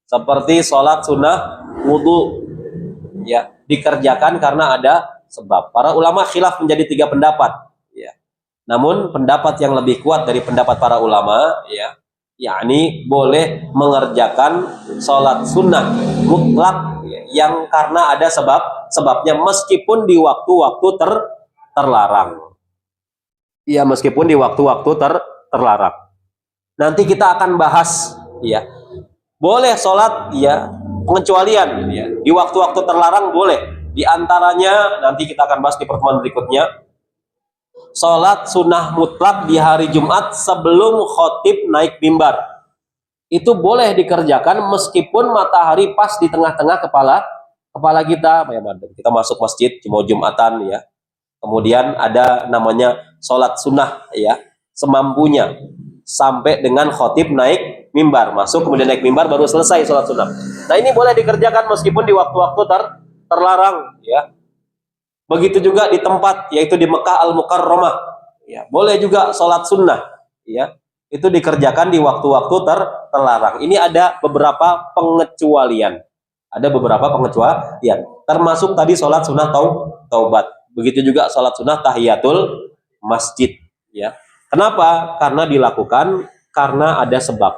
seperti sholat sunnah wudhu, ya, dikerjakan karena ada sebab. Para ulama khilaf menjadi 3 pendapat, ya. Namun pendapat yang lebih kuat dari pendapat para ulama, ya, yakni boleh mengerjakan sholat sunnah mutlak, ya, yang karena ada sebabnya meskipun di waktu-waktu terlarang. Ya, meskipun di waktu-waktu terlarang. Nanti kita akan bahas, ya. Boleh sholat, ya, pengecualian, ya, di waktu-waktu terlarang boleh. Di antaranya nanti kita akan bahas di pertemuan berikutnya. Sholat sunnah mutlak di hari Jumat sebelum khotib naik mimbar. Itu boleh dikerjakan meskipun matahari pas di tengah-tengah kepala kita. Kita masuk masjid mau Jumatan, ya. Kemudian ada namanya sholat sunnah, ya, semampunya sampai dengan khotib naik mimbar, masuk kemudian naik mimbar baru selesai sholat sunnah. Nah, ini boleh dikerjakan meskipun di waktu-waktu terlarang, ya. Begitu juga di tempat, yaitu di Mekah Al-Mukarramah, ya, boleh juga sholat sunnah, ya, itu dikerjakan di waktu-waktu terlarang. Ini ada beberapa pengecualian, termasuk tadi sholat sunnah taubat. Begitu juga sholat sunnah tahiyatul masjid, ya. Kenapa? Karena dilakukan karena ada sebab.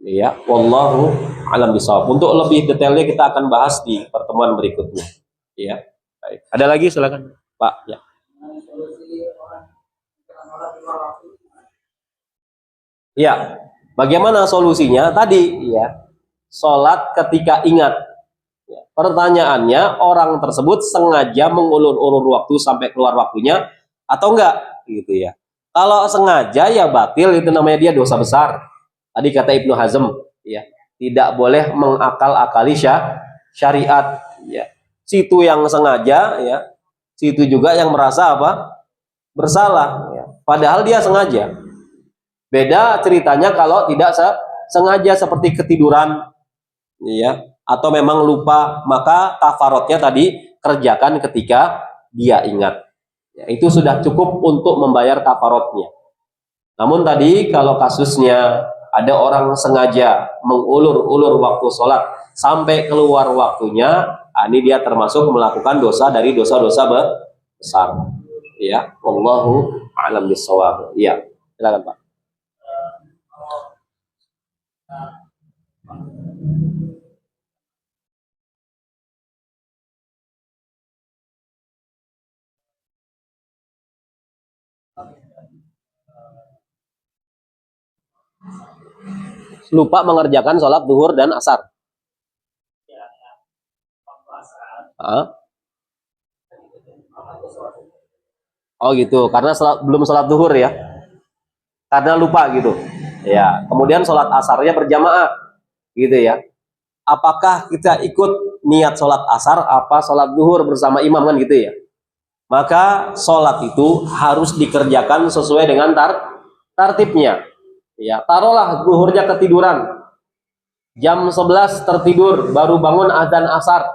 Ya. Wallahu a'lam bishawab. Untuk lebih detailnya kita akan bahas di pertemuan berikutnya, ya. Baik. Ada lagi, silakan Pak, ya. Ya. Bagaimana solusinya? Tadi, ya, sholat ketika ingat. Pertanyaannya, orang tersebut sengaja mengulur-ulur waktu sampai keluar waktunya atau enggak, gitu ya. Kalau sengaja, ya batil, itu namanya dia dosa besar. Tadi kata Ibnu Hazm, ya, tidak boleh mengakal-akali syariat, ya. Situ yang sengaja, ya, situ juga yang merasa apa? Bersalah, ya. Padahal dia sengaja. Beda ceritanya kalau tidak sengaja seperti ketiduran, ya, atau memang lupa, maka kafarotnya tadi kerjakan ketika dia ingat, ya, itu sudah cukup untuk membayar kafarotnya. Namun tadi kalau kasusnya ada orang sengaja mengulur-ulur waktu sholat sampai keluar waktunya, ini dia termasuk melakukan dosa dari dosa-dosa besar, ya. Wallahu a'lam bishawab. Ya, silakan Pak. Lupa mengerjakan sholat zuhur dan asar. Oh gitu, karena belum sholat zuhur, ya, karena lupa gitu, ya. Kemudian sholat asarnya berjamaah, gitu ya. Apakah kita ikut niat sholat asar apa sholat zuhur bersama imam, kan gitu ya. Maka sholat itu harus dikerjakan sesuai dengan tartibnya, ya. Taruhlah zuhurnya ketiduran, jam 11 tertidur, baru bangun adzan asar,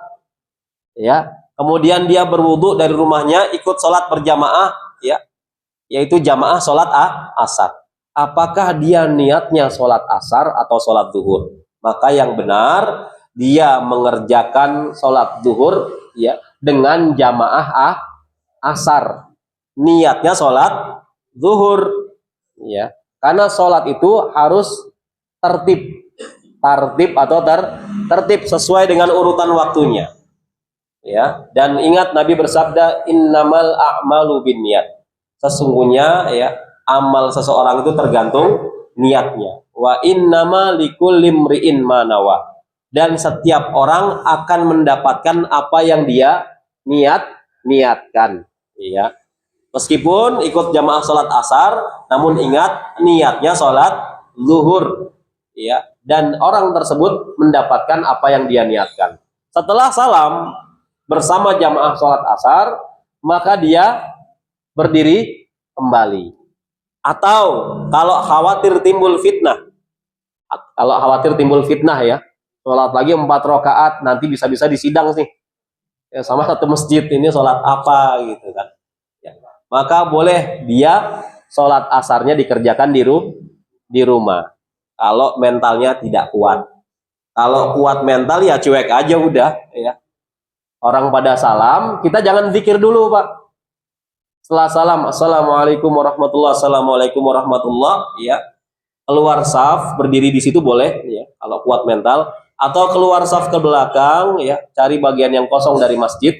ya. Kemudian dia berwudu dari rumahnya, ikut sholat berjamaah, ya, yaitu jamaah sholat asar. Apakah dia niatnya sholat asar atau sholat zuhur? Maka yang benar dia mengerjakan sholat zuhur, ya, dengan jamaah asar. Niatnya sholat zuhur, ya, karena sholat itu harus tertib atau tertib sesuai dengan urutan waktunya, ya. Dan ingat Nabi bersabda, innamal a'malu binniyat, Sesungguhnya ya amal seseorang itu tergantung niatnya. Wa innama likulli imri'in ma nawa. Dan setiap orang akan mendapatkan apa yang dia niatkan. Ya. Meskipun ikut jamaah sholat asar, namun ingat niatnya sholat zuhur. Ya. Dan orang tersebut mendapatkan apa yang dia niatkan. Setelah salam bersama jamaah sholat asar, maka dia berdiri kembali. Atau kalau khawatir timbul fitnah, ya, sholat lagi 4 rakaat, nanti bisa-bisa disidang sih. Ya, sama satu masjid ini sholat apa gitu kan. Ya. Maka boleh dia sholat asarnya dikerjakan di rumah. Kalau mentalnya tidak kuat. Kalau kuat mental ya cuek aja udah. Ya. Orang pada salam, kita jangan zikir dulu Pak. Setelah salam, assalamualaikum warahmatullahi, assalamualaikum warahmatullahi, ya, keluar saf, berdiri di situ boleh, ya, kalau kuat mental, atau keluar saf ke belakang, ya, cari bagian yang kosong dari masjid,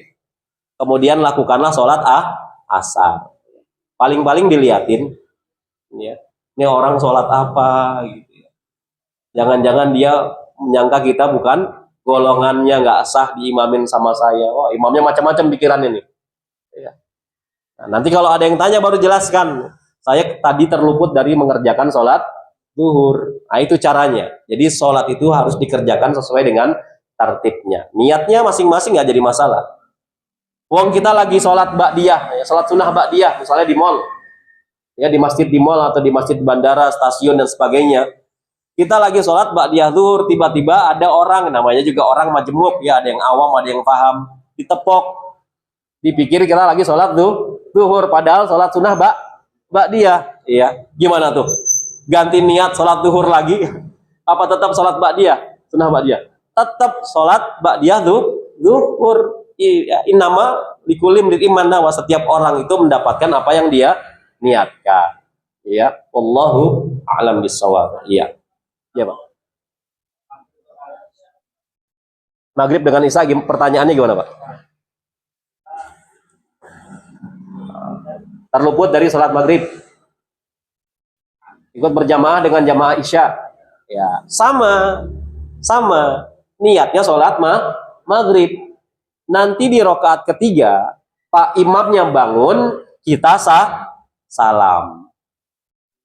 kemudian lakukanlah sholat asar. Paling-paling diliatin, ya, ini orang sholat apa, gitu, ya. Jangan-jangan dia menyangka kita bukan golongannya, nggak sah diimamin sama saya. Oh, imamnya macam-macam pikirannya nih. Ya. Nah, nanti kalau ada yang tanya baru jelaskan. Saya tadi terluput dari mengerjakan sholat zuhur. Nah, itu caranya. Jadi sholat itu harus dikerjakan sesuai dengan tertibnya. Niatnya masing-masing nggak jadi masalah. Wong kita lagi sholat ba'diyah, sholat sunnah ba'diyah, misalnya di mall, ya, di masjid di mall atau di masjid bandara, stasiun dan sebagainya. Kita lagi sholat ba'diyah zuhur, tiba-tiba ada orang, namanya juga orang majemuk, ya, ada yang awam, ada yang paham, ditepok, dipikir kita lagi sholat zuhur, padahal sholat sunnah ba'diyah, ya, gimana tuh? Ganti niat sholat zuhur lagi, apa tetap sholat ba'diyah, sunnah ba'diyah? Tetap sholat ba'diyah zuhur. Innama likulli imri'in ma nawa, setiap orang itu mendapatkan apa yang dia niatkan. Ya, wallahu a'lam bissawab. Iya. Iya, Pak. Maghrib dengan Isya, pertanyaannya gimana, Pak? Terluput dari sholat maghrib, ikut berjamaah dengan jamaah Isya, ya, sama niatnya sholat maghrib. Nanti di rakaat ketiga Pak imamnya bangun, kita salam.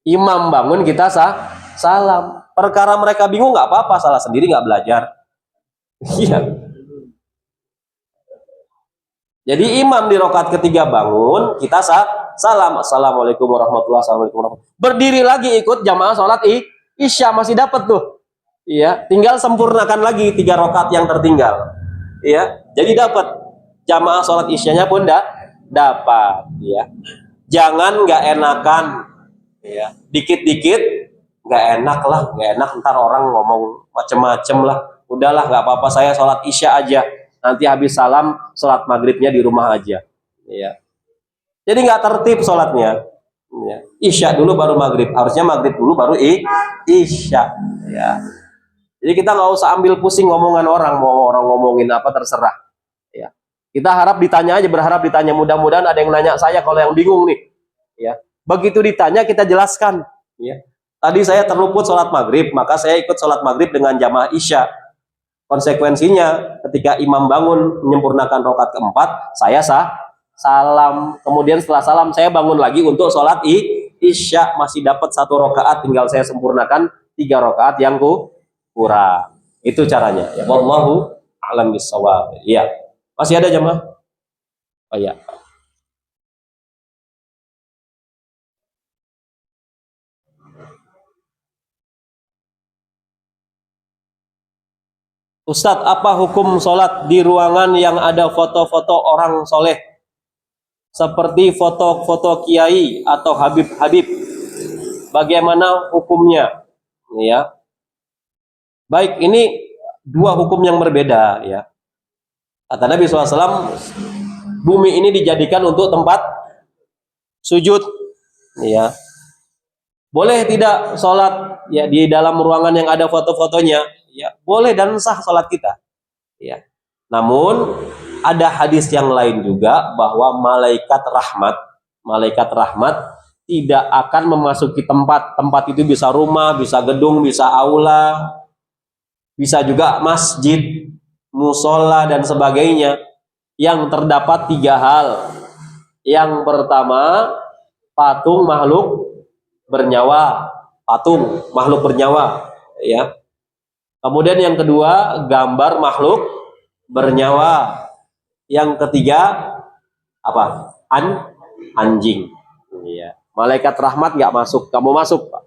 Imam bangun, kita salam. Perkara mereka bingung nggak apa-apa, salah sendiri nggak belajar. Iya. Jadi imam di rakaat ketiga bangun, kita salam, assalamualaikum warahmatullahi wabarakatuh. Berdiri lagi ikut jamaah sholat Isya, masih dapat tuh. Iya, tinggal sempurnakan lagi 3 rakaat yang tertinggal. Iya, jadi dapat jamaah sholat Isyanya pun dapat. Ya, jangan nggak enakan. Ya, dikit-dikit nggak enak lah, nggak enak ntar orang ngomong macem-macem lah. Udahlah, nggak apa-apa, saya sholat Isya aja. Nanti habis salam sholat maghribnya di rumah aja. Ya. Jadi nggak tertib sholatnya. Ya. Isya dulu baru maghrib. Harusnya maghrib dulu baru Isya. Ya. Jadi kita nggak usah ambil pusing ngomongan orang, mau orang ngomongin apa terserah. Ya. Kita harap ditanya aja, berharap ditanya. Mudah-mudahan ada yang nanya saya kalau yang bingung nih. Ya. Begitu ditanya kita jelaskan. Ya. Tadi saya terluput sholat maghrib, maka saya ikut sholat maghrib dengan jamaah Isya. Konsekuensinya ketika imam bangun menyempurnakan rakaat keempat, saya salam. Kemudian setelah salam saya bangun lagi untuk sholat Isya, masih dapat 1 rakaat, tinggal saya sempurnakan 3 rakaat yang kurang. Itu caranya. Ya, wallahu a'lam bissawab. Iya. Masih ada jemaah? Oh iya. Ustadz, apa hukum sholat di ruangan yang ada foto-foto orang soleh? Seperti foto-foto kiai atau habib-habib. Bagaimana hukumnya? Ya. Baik, ini 2 hukum yang berbeda, ya. Kata Nabi SAW, bumi ini dijadikan untuk tempat sujud, ya. Boleh tidak sholat, ya, di dalam ruangan yang ada foto-fotonya? Ya, boleh dan sah sholat kita. Ya. Namun ada hadis yang lain juga bahwa malaikat rahmat Malaikat rahmat tidak akan memasuki tempat. Tempat itu bisa rumah, bisa gedung, bisa aula, bisa juga masjid, musola dan sebagainya yang terdapat 3 hal. Yang pertama, patung makhluk bernyawa, patung makhluk bernyawa, ya. Kemudian yang kedua, gambar makhluk bernyawa. Yang ketiga, apa? Anjing. Ya. Malaikat rahmat nggak masuk, kamu masuk, Pak.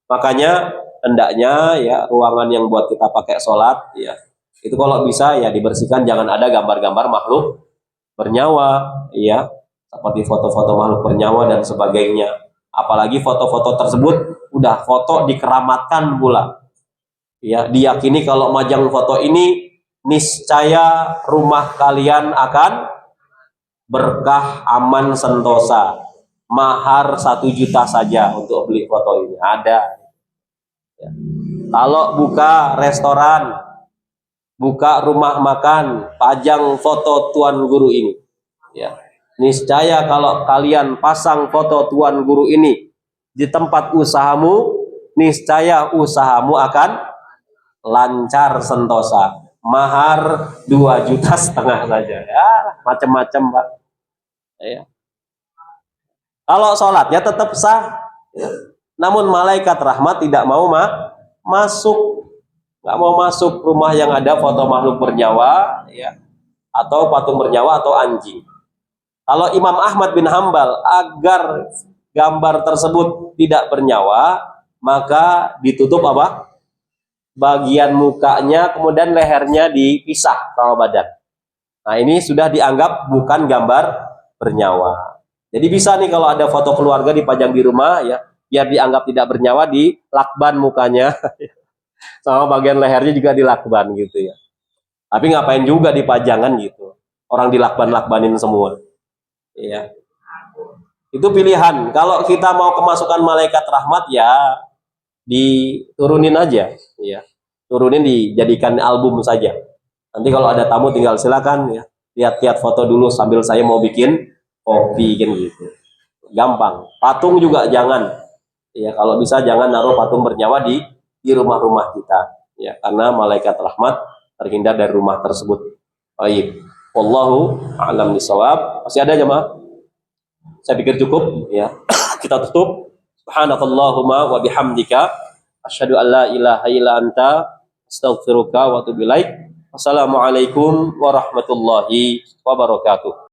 Makanya hendaknya ya ruangan yang buat kita pakai sholat, ya itu kalau bisa ya dibersihkan, jangan ada gambar-gambar makhluk bernyawa, ya seperti foto-foto makhluk bernyawa dan sebagainya. Apalagi foto-foto tersebut udah foto dikeramatkan pula, ya diyakini kalau majang foto ini niscaya rumah kalian akan berkah, aman, sentosa. Mahar 1 juta saja untuk beli foto ini ada, ya. Kalau buka restoran, buka rumah makan, pajang foto tuan guru ini, ya niscaya kalau kalian pasang foto tuan guru ini di tempat usahamu, niscaya usahamu akan lancar, sentosa. Mahar 2,5 juta saja, ya macam-macam, Pak, ya. Kalau sholatnya tetap sah, ya. Namun malaikat rahmat tidak mau masuk, nggak mau masuk rumah yang ada foto makhluk bernyawa, ya atau patung bernyawa atau anjing. Kalau Imam Ahmad bin Hambal agar gambar tersebut tidak bernyawa, maka ditutup apa? Bagian mukanya, kemudian lehernya dipisah sama badan. Nah ini sudah dianggap bukan gambar bernyawa. Jadi bisa nih kalau ada foto keluarga dipajang di rumah, ya biar dianggap tidak bernyawa, dilakban mukanya sama bagian lehernya juga dilakban gitu ya. Tapi ngapain juga dipajangan gitu, orang dilakban-lakbanin semua, ya itu pilihan. Kalau kita mau kemasukan malaikat rahmat ya diturunin aja, ya turunin, dijadikan album saja. Nanti kalau ada tamu tinggal silakan ya lihat-lihat foto dulu sambil saya mau bikin kopi kan gitu, gampang. Patung juga jangan, ya kalau bisa jangan naruh patung bernyawa di rumah-rumah kita, ya karena malaikat rahmat terhindar dari rumah tersebut. Baik, wallahu a'lam bishawab. Masih ada jemaah? Saya pikir cukup, ya. Kita tutup. Subhanakallahumma wa bihamdika asyhadu an la ilaha illa anta astaghfiruka wa atubu ilaik. Wassalamualaikum warahmatullahi wabarakatuh.